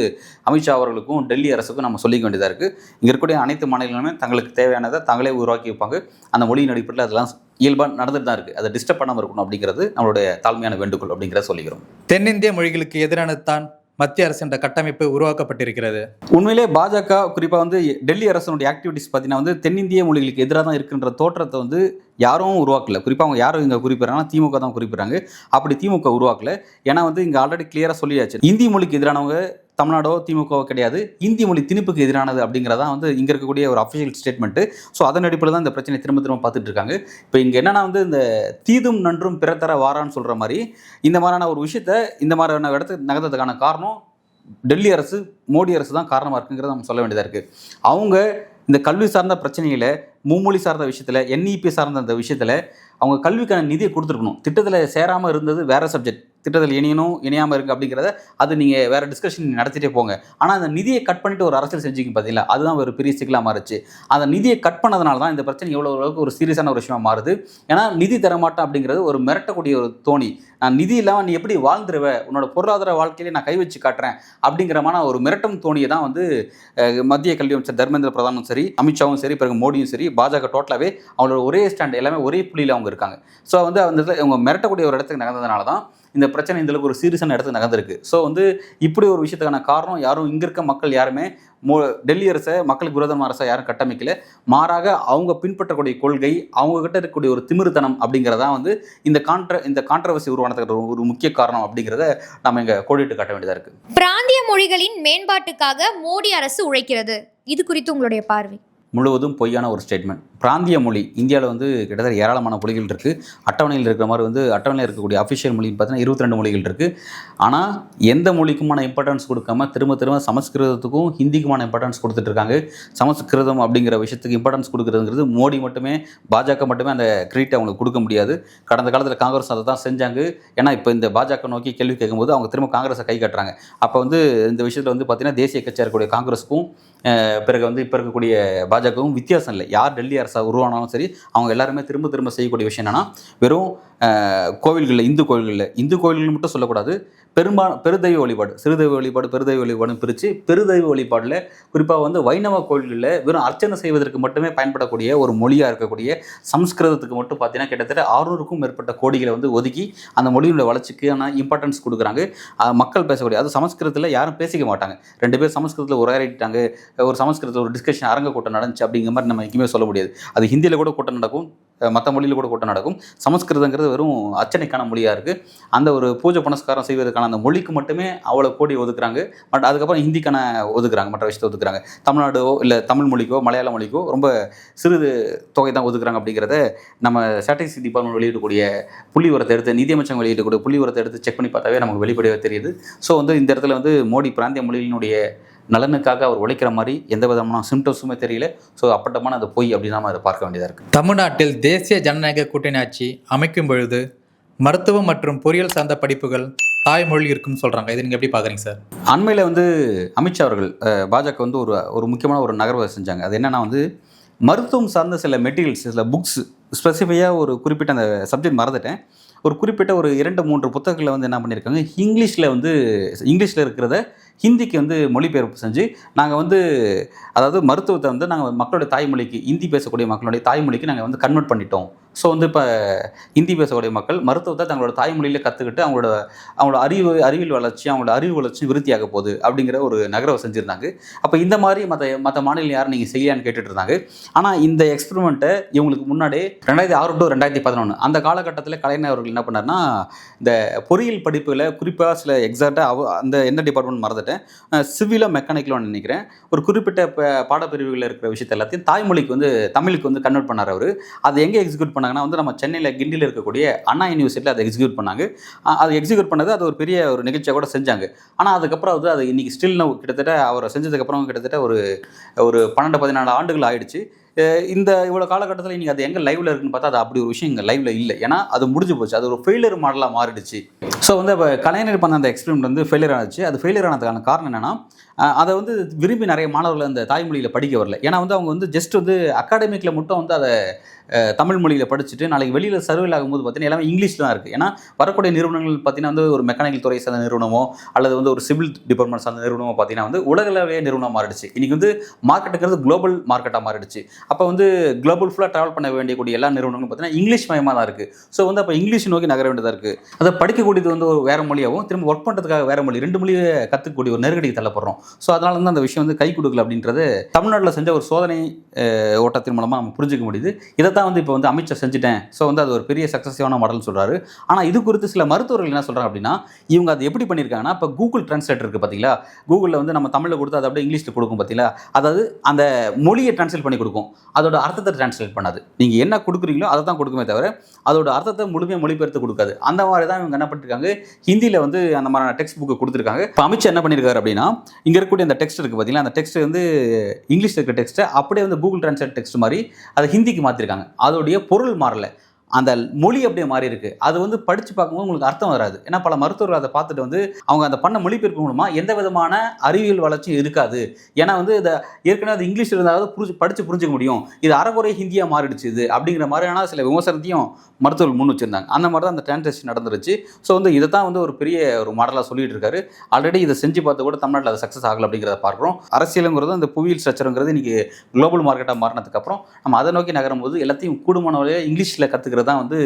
அமித்ஷா அவர்களுக்கும் டெல்லி அரசுக்கும் நம்ம சொல்லிக்க வேண்டியதாக இருக்குது. இங்கே இருக்கக்கூடிய அனைத்து மாநிலங்களுமே தங்களுக்கு தேவையானதை தங்களே உருவாக்கி வைப்பாங்க. அந்த மொழியின் அடிப்படையில் அதெல்லாம் இயல்பாக நடந்துட்டு தான் இருக்குது. அதை டிஸ்டர்ப் பண்ணாமல் இருக்கணும் அப்படிங்கிறது நம்மளுடைய தாழ்மையான வேண்டுகோள் அப்படிங்கிறத சொல்லிக்கிறோம். தென்னிந்திய மொழிகளுக்கு எதிரானது தான் மத்திய அரசு என்ற கட்டமைப்பு உருவாக்கப்பட்டிருக்கிறது. உண்மையிலே பாஜக குறிப்பாக வந்து டெல்லி அரசனுடைய ஆக்டிவிட்டிஸ் பார்த்தீங்கன்னா வந்து தென்னிந்திய மொழிகளுக்கு எதிராக தான் இருக்குன்ற தோற்றத்தை வந்து யாரும் உருவாக்கல. குறிப்பாக அவங்க யாரும் இங்கே குறிப்பிட்றாங்கன்னா திமுக தான் குறிப்பிட்றாங்க. அப்படி திமுக உருவாக்கல. ஏன்னா வந்து இங்கே ஆல்ரெடி கிளியராக சொல்லியாச்சு, இந்தி மொழிக்கு எதிரானவங்க தமிழ்நாடோ திமுகவோ கிடையாது, இந்தி மொழி திணிப்புக்கு எதிரானது அப்படிங்கிறதான் வந்து இங்கே இருக்கக்கூடிய ஒரு அஃபிஷியல் ஸ்டேட்மெண்ட்டு. ஸோ அதன் அடிப்படையில் தான் இந்த பிரச்சனை திரும்ப பார்த்துட்டு இருக்காங்க. இப்போ இங்கே என்னன்னா வந்து இந்த தீதும் நன்றும் பிறத்தர வாரான்னு சொல்கிற மாதிரி இந்த மாதிரியான ஒரு விஷயத்தை இந்த மாதிரியான இடத்துக்கு நகர்ந்ததுக்கான காரணம் டெல்லி அரசு, மோடி அரசு தான் காரணமாக இருக்குங்கிறத நம்ம சொல்ல வேண்டியதாக இருக்குது. அவங்க இந்த கல்வி சார்ந்த பிரச்சனையில், மும்மொழி சார்ந்த விஷயத்தில், NEP சார்ந்த அந்த விஷயத்தில் அவங்க கல்விக்கான நிதியை கொடுத்துருக்கணும். திட்டத்தில் சேராமல் இருந்தது வேறு சப்ஜெக்ட், திட்டத்தில் இணையணும் இணையாமல் இருக்குது அப்படிங்கிறத அது நீங்கள் வேறு டிஸ்கஷன் நடத்திட்டே போங்க. ஆனால் அந்த நிதியை கட் பண்ணிட்டு ஒரு அரசியல் செஞ்சுங்க பார்த்தீங்களா, அதுதான் ஒரு பெரிய சிக்கலாக மாறுச்சு. அந்த நிதியை கட் பண்ணதுனால தான் இந்த பிரச்சனை எவ்வளோ அளவுக்கு ஒரு சீரியஸான ஒரு விஷயமா மாறுது. ஏன்னா நிதி தரமாட்டேன் அப்படிங்கிறது ஒரு மிரட்டக்கூடிய ஒரு தோணி. நான் நிதி இல்லாமல் நீ எப்படி வாழ்ந்துருவ, உன்னோட பொருளாதார வாழ்க்கையிலே நான் கை வச்சு காட்டுறேன் அப்படிங்கிறமான ஒரு மிரட்டும் தோணியை தான் வந்து மத்திய கல்வி அமைச்சர் தர்மேந்திர பிரதானும் சரி, அமித்ஷாவும் சரி, பிறகு மோடியும் சரி, பாஜக டோட்டலாகவே அவங்களோட ஒரே ஸ்டாண்ட், எல்லாமே ஒரே புள்ளியில் அவங்க இருக்காங்க. ஸோ வந்து அந்த இடத்துல இவங்க மிரட்டக்கூடிய ஒரு இடத்துக்கு நகர்ந்ததுனால தான் இந்த பிரச்சனை இந்தளவுக்கு ஒரு சீரியஸான இடத்துக்கு நகர்ந்துருக்கு. ஸோ வந்து இப்படி ஒரு விஷயத்துக்கான காரணம் யாரும் இங்கே இருக்க மக்கள் யாருமே டெல்லி அரசை மக்களுக்கு விரோதமான அரசை யாரும் கட்டமைக்கல. மாறாக அவங்க பின்பற்றக்கூடிய கொள்கை, அவங்ககிட்ட இருக்கக்கூடிய ஒரு திமிருத்தனம் அப்படிங்கிறதான் வந்து இந்த கான்ட்ரவர்சி உருவானதுக்கு ஒரு முக்கிய காரணம் அப்படிங்கிறத நம்ம இங்கே கோடிட்டு காட்ட வேண்டியதாக இருக்குது. பிராந்திய மொழிகளின் மேம்பாட்டுக்காக மோடி அரசு உழைக்கிறது. இது குறித்து உங்களுடைய பார்வை? முழுவதும் பொய்யான ஒரு ஸ்டேட்மெண்ட். பிராந்திய மொழி இந்தியாவில் வந்து கிட்டத்தட்ட ஏராளமான மொழிகள் இருக்குது. அட்டவணையில் இருக்கிற மாதிரி வந்து அட்டவணையில் இருக்கக்கூடிய அஃபிஷியல் மொழின்னு பார்த்தீங்கன்னா 22 மொழிகள் இருக்குது. ஆனால் எந்த மொழிக்குமான இம்பார்ட்டன்ஸ் கொடுக்காம திரும்ப சமஸ்கிருதத்துக்கும் ஹிந்திக்குமான இம்பார்ட்டன்ஸ் கொடுத்துட்ருக்காங்க. சமஸ்கிருதம் அப்படிங்கிற விஷயத்துக்கு இம்பார்ட்டன்ஸ் கொடுக்குறதுங்கிறது மோடி மட்டுமே, பாஜக மட்டுமே அந்த கிரெடிட் அவங்களுக்கு கொடுக்க முடியாது. கடந்த காலத்தில் காங்கிரஸ் அதை தான் செஞ்சாங்க. ஏன்னா இப்போ இந்த பாஜக நோக்கி கேள்வி கேட்கும்போது அவங்க திரும்ப காங்கிரஸை கை கட்டுறாங்க. அப்போ வந்து இந்த விஷயத்தில் வந்து பார்த்திங்கன்னா தேசிய கட்சியாக இருக்கக்கூடிய காங்கிரஸுக்கும் பிறகு வந்து இப்போ இருக்கக்கூடிய பாஜகவும் வித்தியாசம் இல்லை. யார் டெல்லி அரசாக உருவானாலும் சரி, அவங்க எல்லாருமே திரும்ப செய்யக்கூடிய விஷயம் என்னென்னா, வெறும் கோவில்களில், இந்து கோவில்கள் மட்டும் சொல்லக்கூடாது, பெருதெய்வ வழிபாடு, சிறுதெய்வ வழிபாடு, பெருதெய்வ வழிபாடுன்னு பிரித்து, பெருதெய்வ வழிபாடில் குறிப்பாக வந்து வைணவ கோவில்களில் வெறும் அர்ச்சனை செய்வதற்கு மட்டுமே பயன்படக்கூடிய ஒரு மொழியாக இருக்கக்கூடிய சமஸ்கிருதத்துக்கு மட்டும் பார்த்தீங்கன்னா கிட்டத்தட்ட 600க்கும் மேற்பட்ட கோடிகளை வந்து ஒதுக்கி அந்த மொழியோட வளர்ச்சிக்கான இம்பார்ட்டன்ஸ் கொடுக்குறாங்க. மக்கள் பேசக்கூடிய, அது சமஸ்கிருதத்தில் யாரும் பேசிக்க மாட்டாங்க. 2 பேர் சமஸ்கிருதத்தில் உரையாடிட்டாங்க, ஒரு சமஸ்கிருதத்தில் ஒரு டிஸ்கஷன் அரங்க கூட்டம் நடந்துச்சு நடந்துச்சு அப்படிங்கிற மாதிரி நம்ம எங்கேயுமே சொல்ல முடியாது. அது ஹிந்தியில் கூட கூட்டம் நடக்கும், மற்ற மொழியில் கூட கூட்டம் நடக்கும். சமஸ்கிருதங்கிறது வெறும் அர்ச்சனைக்கான மொழியாக இருக்குது. அந்த ஒரு பூஜை புனஸ்காரம் செய்வதற்கான அந்த மொழிக்கு மட்டுமே அவ்வளோ கோடி ஒதுக்குறாங்க. பட் அதுக்கப்புறம் ஹிந்திக்கான ஒதுக்குறாங்க, மற்ற விஷயத்தை ஒதுக்குறாங்க. தமிழ்நாடோ இல்லை தமிழ் மொழிக்கோ மலையாள மொழிக்கோ ரொம்ப சிறு தொகை தான் ஒதுக்குறாங்க அப்படிங்கிறத நம்ம ஸ்டாட்டிஸ்டிக்ஸ் டிபார்ட்மெண்ட் வெளியிடக்கூடிய புள்ளிவிவரத்தை எடுத்து, நிதியமைச்சகம் வெளியிடக்கூடிய புள்ளிவிவரத்தை எடுத்து செக் பண்ணி பார்த்தாவே நமக்கு வெளிப்படையாக தெரியுது. ஸோ வந்து இந்த இடத்துல வந்து மோடி பிராந்திய மொழியினுடைய நலனுக்காக அவர் உழைக்கிற மாதிரி எந்த விதமான சிம்டம்ஸுமே தெரியல. ஸோ அப்பட்டமான அது பொய் அப்படின்னு நம்ம அதை பார்க்க வேண்டியதாக இருக்குது. தமிழ்நாட்டில் தேசிய ஜனநாயக கூட்டணி ஆட்சி அமைக்கும் பொழுது மருத்துவம் மற்றும் பொறியியல் சார்ந்த படிப்புகள் தாய்மொழி இருக்குன்னு சொல்கிறாங்க. இதை நீங்கள் எப்படி பார்க்குறீங்க சார்? அண்மையில் வந்து அமித்ஷா அவர்கள் பாஜக வந்து ஒரு முக்கியமான ஒரு நகர்வை செஞ்சாங்க. அது என்னென்னா வந்து மருத்துவம் சார்ந்த சில மெட்டீரியல்ஸ், சில புக்ஸ், ஸ்பெசிஃபையாக ஒரு குறிப்பிட்ட அந்த சப்ஜெக்ட் மறந்துட்டேன், ஒரு குறிப்பிட்ட ஒரு 2-3 புத்தகங்களில் வந்து என்ன பண்ணியிருக்காங்க, இங்கிலீஷில் இருக்கிறத ஹிந்திக்கு வந்து மொழிபெயர்ப்பு செஞ்சு நாங்கள் வந்து அதாவது மருத்துவத்தை வந்து நாங்கள் மக்களுடைய தாய்மொழிக்கு, ஹிந்தி பேசக்கூடிய மக்களுடைய தாய்மொழிக்கு நாங்கள் வந்து கன்வெர்ட் பண்ணிட்டோம். ஸோ வந்து இப்போ ஹிந்தி பேசக்கூடிய மக்கள் மருத்துவத்தை தங்களோட தாய்மொழியில் கற்றுக்கிட்டு அவங்களோட அறிவியல் வளர்ச்சி, அவங்களோட அறிவு வளர்ச்சி விருத்தியாக போகுது அப்படிங்கிற ஒரு நகரவை செஞ்சுருந்தாங்க. அப்போ இந்த மாதிரி மற்ற மாநிலம் யாரும் நீங்கள் செய்யலான்னு கேட்டுட்டு இருந்தாங்க. ஆனால் இந்த எக்ஸ்பெரிமெண்ட்டை இவங்களுக்கு முன்னாடி 2006 to 2011 அந்த காலகட்டத்தில் கலைஞர் அவர்கள் என்ன பண்ணார்னா, இந்த பொறியியல் படிப்புகளை குறிப்பாக சில எக்ஸாக்டாக அந்த எந்த டிபார்ட்மெண்ட் மறந்துட்டேன், சிவிலோ மெக்கானிக்கலோன்னு நினைக்கிறேன், ஒரு குறிப்பிட்ட பாடப்பிரிவுகளில் இருக்கிற விஷயத்தை எல்லாத்தையும் தாய்மொழிக்கு வந்து தமிழுக்கு வந்து கன்வெர்ட் பண்ணார் அவர். அதை எங்கே எக்ஸிக்யூட் பண்ணாங்கன்னா வந்து நம்ம சென்னையில் கிண்டியில் இருக்கக்கூடிய அண்ணா யூனிவர்சிட்டியில் அதை எக்ஸிக்யூட் பண்ணாங்க. அதை எக்ஸிக்யூட் பண்ணது அது ஒரு பெரிய ஒரு நிகழ்ச்சியாக கூட செஞ்சாங்க. ஆனால் அதுக்கப்புறம் வந்து அது இன்றைக்கி ஸ்டில் நவ் கிட்டத்தட்ட அவரை செஞ்சதுக்கப்புறம் கிட்டத்தட்ட ஒரு 12-14 ஆண்டுகள் ஆயிடுச்சு. இந்த இவ்வளோ காலகட்டத்தில் நீங்கள் அது எங்கே லைவில் இருக்குன்னு பார்த்தா அது அப்படி ஒரு விஷயம் இங்கே லைவில் இல்லை. ஏன்னா அது முடிஞ்சு போச்சு, அது ஒரு ஃபெயிலியர் மாடலாக மாறிடுச்சு. ஸோ வந்து இப்போ கலைஞர் பண்ண அந்த எக்ஸ்பெரிமெண்ட் வந்து ஃபெயிலியர் ஆச்சு. அது ஃபெயிலியர் ஆனதுக்கான காரணம் என்னென்னா, அதை வந்து விரும்பி நிறைய மாணவர்கள் அந்த தாய்மொழியில் படிக்க வரல. ஏன்னா வந்து அவங்க வந்து ஜஸ்ட் வந்து அகாடமிக்கில் மட்டும் வந்து அதை தமிழ் மொழியில் படிச்சுட்டு நாளைக்கு வெளியில் சர்வேல் ஆகும்போது பார்த்தீங்கன்னா எல்லாமே இங்கிலீஷில் தான் இருக்குது. ஏன்னா வரக்கூடிய நிறுவனங்கள் பார்த்தீங்கன்னா வந்து ஒரு மெக்கானிக்கல் துறை சார்ந்த நிறுவனமோ அல்லது வந்து ஒரு சிவில் டிபார்ட்மெண்ட் சார்ந்த நிறுவனமோ பார்த்தீங்கன்னா வந்து உலகளவே நிறுவனம் மாறிடுச்சு. இன்றைக்கி வந்து மார்க்கெட்டுங்கிறது குளோபல் மார்க்கெட்டாக மாறிடுச்சு. அப்போ வந்து குளோபல் ஃபுல்லாக ட்ராவல் பண்ண வேண்டியக்கூடிய எல்லா நிறுவனங்களும் பார்த்தீங்கன்னா இங்கிலீஷ் மயமாக தான் இருக்குது. ஸோ வந்து அப்போ இங்கிலீஷ் நோக்கி நகர வேண்டியதாக இருக்குது. அதை படிக்கக்கூடியது வந்து ஒரு வேறு மொழியாகவும் திரும்ப ஒர்க் பண்ணுறதுக்காக வேறு மொழி, 2 மொழியை கற்றுக்கக்கூடிய ஒரு நெருக்கடிக்கு தள்ளப்படுறோம். ஸோ அதனால வந்து அந்த விஷயம் வந்து கை கொடுக்கல அப்படின்றது தமிழ்நாட்டில் செஞ்ச ஒரு சோதனை ஓட்டத்தின் மூலமாக நம்ம புரிஞ்சிக்க முடியுது. இதைத்தான் வந்து இப்போ வந்து அமித்ஷா செஞ்சுட்டேன். ஸோ வந்து அது ஒரு பெரிய சக்ஸஸிவான மாடல்னு சொல்கிறாரு. ஆனால் இது குறித்து சில மருத்துவர்கள் என்ன சொல்கிறாங்க அப்படின்னா, இவங்க அது எப்படி பண்ணியிருக்காங்கன்னா, இப்போ கூகுள் டிரான்ஸ்லேட்டர் இருக்குது பார்த்தீங்களா, கூகுளில் வந்து நம்ம தமிழில் கொடுத்து அதை அப்படியே இங்கிலீஷில் கொடுக்கும் பார்த்தீங்களா, அதாவது அந்த மொழியை டிரான்ஸ்லேட் பண்ணி கொடுக்கும், அதோட அர்த்தத்தை டிரான்ஸ்லேட் பண்ணாது. நீங்கள் என்ன கொடுக்குறீங்களோ அதை தான் கொடுக்குமே தவிர அதோட அர்த்தத்தை முழுமையாக மொழிபெயர்த்து கொடுக்காது. அந்த மாதிரி தான் இவங்க என்ன பண்ணியிருக்காங்க, ஹிந்தியில் வந்து அந்த மாதிரியான டெக்ஸ்ட் புக்கு கொடுத்துருக்காங்க. இப்போ அமித்ஷா என்ன பண்ணியிருக்காரு அப்படின்னா, இங்கே இருக்கக்கூடிய அந்த டெக்ஸ்ட் இருக்குது பார்த்தீங்களா, அந்த டெக்ஸ்ட் வந்து இங்கிலீஷில் இருக்கிற டெக்ஸ்ட்டை அப்படியே வந்து கூகுள் டிரான்ஸ்லேட் டெக்ஸ்ட் மாதிரி அதை ஹிந்திக்கு மாற்றிருக்காங்க. அதோடைய பொருள் மாறல, அந்த மொழி அப்படியே மாறி இருக்கு. அது வந்து படித்து பார்க்கும்போது உங்களுக்கு அர்த்தம் வராது. ஏன்னா பல மருத்துவர்கள் அதை பார்த்துட்டு வந்து அவங்க அதை பண்ண மொழிபெயர்ப்பு மூலமாக எந்த விதமான அறிவியல் வளர்ச்சியும் இருக்காது. ஏன்னா வந்து இதை ஏற்கனவே அது இங்கிலீஷ் இருந்தாலும் படித்து புரிஞ்சுக்க முடியும், இது அரைகுறை ஹிந்தியாக மாறிடுச்சு இது அப்படிங்கிற மாதிரியான சில விமர்சனத்தையும் மருத்துவர்கள் முன் வச்சிருந்தாங்க. அந்த மாதிரி தான் அந்த டிரான்ஸ்லேஷன் நடந்துருச்சு. ஸோ வந்து இதை தான் வந்து ஒரு பெரிய ஒரு மாடலாக சொல்லிட்டு இருக்காரு. ஆல்ரெடி இதை செஞ்சு பார்த்து கூட தமிழ்நாட்டில் அது சக்ஸஸ் ஆகலை அப்படிங்கிறத பார்க்குறோம். அரசியலுங்கிறது அந்த புவியியல் ஸ்ட்ரக்சருங்கிறது இன்றைக்கி குளோபல் மார்க்கெட்டாக மாறினதுக்கப்புறம் நம்ம அதை நோக்கி நகரும் போது எல்லாத்தையும் கூடுமான வழியாக இங்கிலீஷில் கற்றுக்கிறது தான் வந்து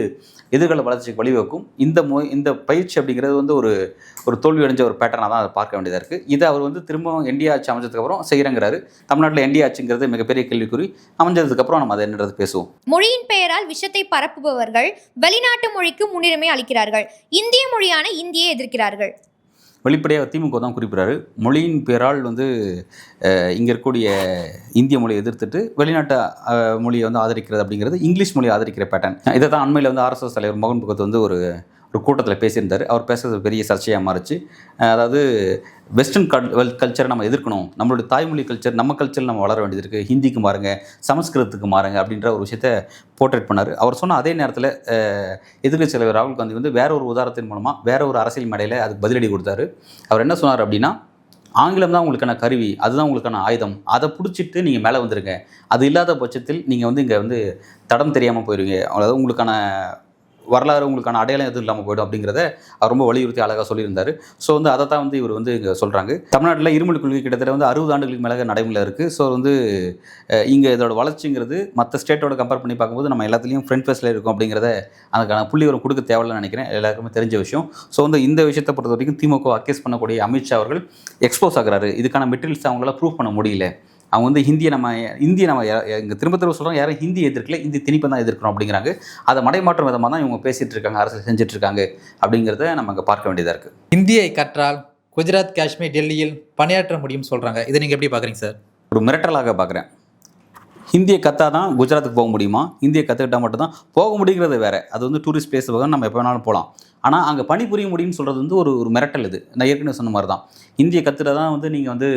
எதிர்கால வளர்ச்சிக்கு வழிவகுக்கும். இந்த பயிற்சி அப்படிங்கிறது வந்து ஒரு தோல்வி அடைஞ்ச ஒரு பேட்டர்னாக தான் அதை பார்க்க வேண்டியதாக இருக்குது. இதை அவர் வந்து திரும்பவும் என்டிஏ ஆட்சி அமைச்சதுக்கப்புறம் செய்கிறங்கிறாரு. தமிழ்நாட்டில் என்டிஏ ஆட்சிங்கிறது மிகப்பெரிய கேள்விக்குறி. அமைஞ்சதுக்கப்புறம் நம்ம அதை என்னன்றது பேசுவோம். மொழியின் பெயரால் விஷத்தை பரப்புபவர்கள் வெளிநாட்டு மொழிக்கு முன்னுரிமை அளிக்கிறார்கள், இந்திய மொழியான இந்தியை எதிர்க்கிறார்கள். வெளிப்படையாக திமுக தான் குறிப்பிட்றாரு. மொழியின் பேரால் வந்து இங்கே இருக்கக்கூடிய இந்திய மொழியை எதிர்த்துட்டு வெளிநாட்டு மொழியை வந்து ஆதரிக்கிறது அப்படிங்கிறது இங்கிலீஷ் மொழியை ஆதரிக்கிற பேட்டர்ன். இதை தான் அண்மையில் வந்து ஆர்எஸ்எஸ் தலைவர் மோகன் பகவத் வந்து ஒரு கூட்டத்தில் பேசியிருந்தார். அவர் பேசுகிறது பெரிய சர்ச்சையாக மாறிச்சு. அதாவது வெஸ்டர்ன் கல்ச்சரை நம்ம எதிர்க்கணும், நம்மளுடைய தாய்மொழி கல்ச்சர், நம்ம கல்ச்சரில் நம்ம வளர வேண்டியது இருக்குது, ஹிந்திக்கு மாறுங்க, சமஸ்கிருதத்துக்கு மாறுங்க அப்படின்ற ஒரு விஷயத்தை போர்ட்ரேட் பண்ணார். அவர் சொன்ன அதே நேரத்தில் எதிர்க்கட்சி தலைவர் ராகுல் காந்தி வந்து வேற ஒரு உதாரணத்தின் மூலமாக வேற ஒரு அரசியல் மேடையில் அதுக்கு பதிலடி கொடுத்தாரு. அவர் என்ன சொன்னார் அப்படின்னா, ஆங்கிலம் தான் உங்களுக்கான கருவி, அதுதான் உங்களுக்கான ஆயுதம், அதை பிடிச்சிட்டு நீங்கள் மேலே வந்துருங்க, அது இல்லாத பட்சத்தில் நீங்கள் வந்து இங்கே வந்து தடம் தெரியாமல் போயிடுவீங்க, அதாவது உங்களுக்கான வரலாறு, உங்களுக்கான அடையாளம் எதுவும் இல்லாமல் போய்டும் அப்படிங்கிறத அவர் ரொம்ப வலியுறுத்தி அழகாக சொல்லியிருந்தார். ஸோ வந்து அதை தான் வந்து இவர் வந்து இங்கே சொல்கிறாங்க. தமிழ்நாட்டில் இருமொழி கொள்கை கிட்டத்தட்ட வந்து 60 ஆண்டுகளுக்கு மேலே நடைமுறையில் இருக்குது. ஸோ வந்து இங்கே இதோட வளர்ச்சிங்கிறது மற்ற ஸ்டேட்டோட கம்பேர் பண்ணி பார்க்கும்போது நம்ம எல்லாத்துலேயும் ஃப்ரண்ட் ஃபேஸில் இருக்கும் அப்படிங்கிறத அதுக்கான புள்ளிவரம் கொடுக்க தேவையில்லைன்னு நினைக்கிறேன். எல்லாருக்குமே தெரிஞ்ச விஷயம். ஸோ வந்து இந்த விஷயத்தை பொறுத்த வரைக்கும் திமுக அக்யூஸ் பண்ணக்கூடிய அமித்ஷா அவர்கள் எக்ஸ்போஸ் ஆகிறாரு. இதுக்கான மெட்டீரியல்ஸ் அவங்களால ப்ரூவ் பண்ண முடியல, அவங்க வந்து இந்தியை நம்ம இங்கே திரும்ப சொல்கிறாங்க, யாரும் ஹிந்தி எதிர்க்கல, ஹிந்தி திணிப்பை தான் எதிர்க்கணும் அப்படிங்கிறாங்க. அதை மடைமாற்றம் விதமாக தான் இவங்க பேசிகிட்டு இருக்காங்க, அரசு செஞ்சுட்டு இருக்காங்க அப்படிங்கிறத நம்ம அங்கே பார்க்க வேண்டியதாக இருக்குது. இந்தியை கற்றால் குஜராத், காஷ்மீர், டெல்லியில் பணியாற்ற முடியும்னு சொல்கிறாங்க. இதை நீங்கள் எப்படி பார்க்குறீங்க சார்? ஒரு மிரட்டலாக பார்க்குறேன். ஹிந்தியை கற்றா தான் குஜராத்துக்கு போக முடியுமா? ஹிந்தியை கற்றுக்கிட்டால் மட்டும்தான் போக முடிகிறது வேறு. அது வந்து டூரிஸ்ட் பிளேஸ் வகை, நம்ம எப்போ வேணாலும் போகலாம். ஆனால் அங்கே பணிபுரிய முடியும்னு சொல்கிறது வந்து ஒரு மிரட்டல். இது நான் ஏற்கனவே சொன்ன மாதிரி தான். ஹிந்தியை கற்றுட்டா தான் வந்து நீங்கள் வந்து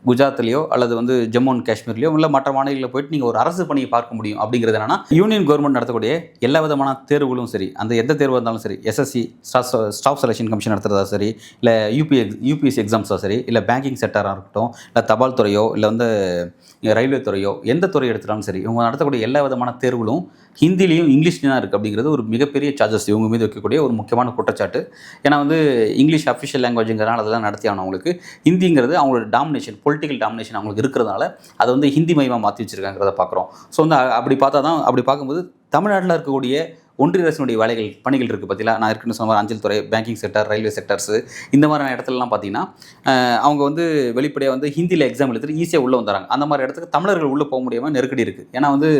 குஜராத்லேயோ அல்லது வந்து ஜம்மு அண்ட் காஷ்மீர்லையோ இல்லை மற்ற மாநிலங்களில் போயிட்டு நீங்கள் ஒரு அரசு பணியை பார்க்க முடியும். அப்படிங்கிறது என்னன்னா, யூனியன் கவர்மெண்ட் நடத்தக்கூடிய எல்லா விதமான தேர்வுகளும் சரி, அந்த எந்த தேர்வு இருந்தாலும் சரி, எஸ்எஸ்சி ஸ்டாஃப் செலெக்ஷன் கமிஷன் நடத்துறதா சரி, இல்லை யூபிஎஸ்சி எக்ஸாம்ஸாக சரி, இல்லை பேங்கிங் செக்டராக இருக்கட்டும், இல்லை தபால் துறையோ, இல்லை வந்து ரயில்வே துறையோ, எந்த துறை எடுத்துட்டாலும் சரி, இவங்க நடத்தக்கூடிய எல்லா விதமான தேர்வுகளும் ஹிந்திலையும் இங்கிலீஷ்லையும் தான் இருக்குது. அப்படிங்கிறது ஒரு மிகப்பெரிய சார்ஜஸ் இவங்க மீது வைக்கக்கூடிய ஒரு முக்கியமான குற்றச்சாட்டு. ஏன்னா வந்து இங்கிலீஷ் அஃபிஷியல் லாங்குவேஜுங்கிறனால அதெல்லாம் நடத்தி ஆகணும். அவங்களுக்கு ஹிந்திங்கிறது அவங்களோட டாமினேஷன், பொலிட்டிக்கல் டாமினேஷன் அவங்களுக்கு இருக்கிறதுனால அதை வந்து ஹிந்தி மயமாக மாற்றி வச்சுருக்காங்கிறத பார்க்குறோம். ஸோ வந்து அப்படி பார்த்தா தான், அப்படி பார்க்கும்போது தமிழ்நாட்டில் இருக்கக்கூடிய ஒன்றிய அரசினுடைய பணிகள் இருக்குது பார்த்தீங்களா. நான் இருக்குன்னு சொன்ன மாதிரி அஞ்சல் துறை, பேங்கிங் செக்டர், ரயில்வே செக்டர்ஸு, இந்த மாதிரியான இடத்துலலாம் பார்த்தீங்கன்னா அவங்க வந்து வெளிப்படையாக வந்து ஹிந்தியில் எக்ஸாம் எழுதிட்டு ஈஸியாக உள்ளே வந்துடுறாங்க. அந்த மாதிரி இடத்துக்கு தமிழர்கள் உள்ளே போக முடியாமல் நெருக்கடி இருக்குது. ஏன்னா வந்து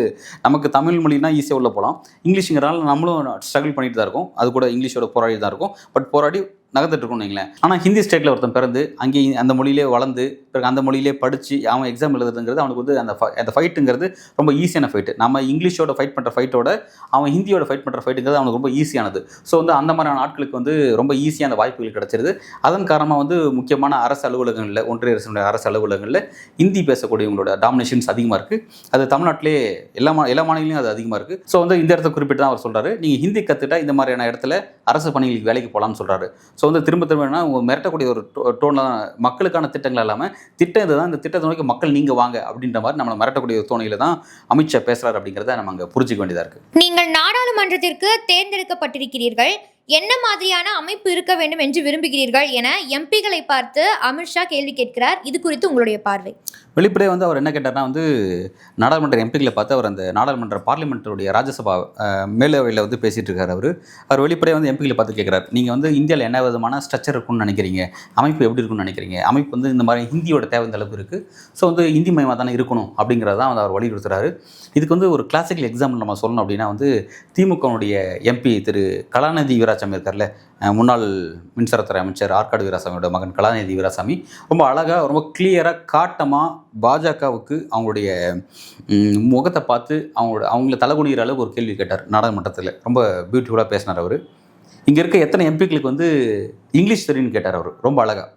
நமக்கு தமிழ் மொழினா ஈஸியாக உள்ளே போகலாம், இங்கிலீஷுங்கிறனால நம்மளும் ஸ்ட்ரகிள் பண்ணிட்டு தான் இருக்கோம், அது கூட இங்கிலீஷோட போராடி தான் இருக்கும். பட் போராடி நகர்ந்துட்டு இருக்கோம்னு வைங்களேன். ஆனால் ஹிந்தி ஸ்டேட்டில் ஒருத்தன் பிறந்து அங்கே அந்த மொழியிலே வளர்ந்து பிறகு அந்த மொழியிலே படித்து அவன் எக்ஸாம் எழுதுறதுங்கிறது அவனுக்கு வந்து அந்த ஃபைட்டுங்கிறது ரொம்ப ஈஸியான ஃபைட்டு. நம்ம இங்கிலீஷோட ஃபைட் பண்ணுற ஃபைட்டோட அவன் ஹிந்தியோட ஃபைட் பண்ணுற ஃபைட்டுங்கிறது அவனுக்கு ரொம்ப ஈஸியானது. ஸோ வந்து அந்த மாதிரியான ஆட்களுக்கு வந்து ரொம்ப ஈஸியாக அந்த வாய்ப்புகள் கிடச்சிருது. அதன் காரணமாக வந்து முக்கியமான அரசு அலுவலகங்களில், ஒன்றிய அரசுடைய அரசு அலுவலகங்களில் ஹிந்தி பேசக்கூடியவங்களோட டாமினேஷன்ஸ் அதிகமாக இருக்குது. அது தமிழ்நாட்டிலே எல்லா மாநிலங்களையும் அது அதிகமாக இருக்குது. ஸோ வந்து இந்த இடத்த குறிப்பிட்டு தான் அவர் சொல்கிறாரு, நீங்கள் ஹிந்தி கற்றுட்டா இந்த மாதிரியான இடத்துல அரசு பணிகளுக்கு வேலைக்கு போகலான்னு சொல்கிறாரு. ஸோ வந்து திரும்ப மிரட்டக்கூடிய ஒரு டோனில் தான், மக்களுக்கான திட்டங்கள் இல்லாமல் திட்டம் இதுதான், இந்த திட்டத்தை நோக்கி மக்கள் நீங்கள் வாங்க அப்படின்ற மாதிரி நம்மளை மிரட்டக்கூடிய ஒரு தோணியில் தான் அமித்ஷா பேசுகிறார். அப்படிங்கிறத நம்ம அங்கே புரிஞ்சிக்க வேண்டியதாக இருக்குது. நீங்கள் நாடாளுமன்றத்திற்கு தேர்ந்தெடுக்கப்பட்டிருக்கிறீர்கள், என்ன மாதிரியான அமைப்பு இருக்க வேண்டும் என்று விரும்புகிறீர்கள் என எம்பிகளை பார்த்து அமித்ஷா கேள்வி கேட்கிறார். இது குறித்து உங்களுடைய பார்வை? வெளிப்படையாக வந்து அவர் என்ன கேட்டார்னா, வந்து நாடாளுமன்ற எம்பிகளை பார்த்து அவர் அந்த நாடாளுமன்ற பார்லிமெண்ட்டுடைய ராஜ்யசபா மேலவையில் வந்து பேசிகிட்டு இருக்கார். அவர் வெளிப்படையாக வந்து எம்பிகளை பார்த்து கேட்குறாரு, நீங்கள் வந்து இந்தியாவில் என்ன விதமான ஸ்ட்ரக்சர் இருக்குன்னு நினைக்கிறீங்க, அமைப்பு எப்படி இருக்குன்னு நினைக்கிறீங்க, அமைப்பு வந்து இந்த மாதிரி ஹிந்தியோட தேவை இந்த அளவுக்கு இருக்குது, ஸோ வந்து ஹிந்தி மயமாக தானே இருக்கணும் அப்படிங்கிறதான் வந்து அவர் வலியுறுத்துறாரு. இதுக்கு வந்து ஒரு கிளாசிக்கல் எக்ஸாம்பிள் நம்ம சொல்லணும் அப்படின்னா வந்து திமுகவுடைய எம்பி திரு கலாநிதி வீராசாமி இருக்கார்ல, முன்னாள் மின்சாரத்துறை அமைச்சர் ஆற்காடு வீராசாமியோட மகன் கலாநிதி வீராசாமி ரொம்ப அழகாக, ரொம்ப கிளியராக, காட்டமாக பாஜகவுக்கு அவங்களுடைய முகத்தை பார்த்து அவங்கள தலைகுனிகிற அளவுக்கு ஒரு கேள்வி கேட்டார் நாடாளுமன்றத்தில். ரொம்ப பியூட்டிஃபுல்லாக பேசினார் அவர். இங்கே இருக்க எத்தனை எம்பிக்களுக்கு வந்து இங்கிலீஷ் தெரியும்னு கேட்டார் அவர். ரொம்ப அழகாக,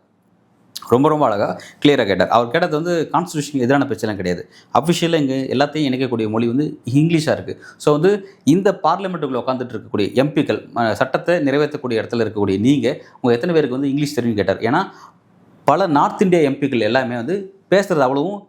ரொம்ப அழகாக கிளியராக கேட்டார். அவர் கேட்டது வந்து கான்ஸ்டியூஷனுக்கு எதிரான பிரச்சனை கிடையாது. அஃபிஷியலாக இங்கே எல்லாத்தையும் இணைக்கக்கூடிய மொழி வந்து இங்கிலீஷாக இருக்குது. ஸோ வந்து இந்த பார்லிமெண்ட்டுக்குள்ளே உட்காந்துட்டு இருக்கக்கூடிய எம்பிக்கள், சட்டத்தை நிறைவேற்றக்கூடிய இடத்துல இருக்கக்கூடிய நீங்கள், உங்கள் எத்தனை பேருக்கு வந்து இங்கிலீஷ் தெரியும்னு கேட்டார். ஏன்னா பல நார்த் இந்தியா எம்பிக்கள் எல்லாமே வந்து பேசுகிறது அவ்வளவும்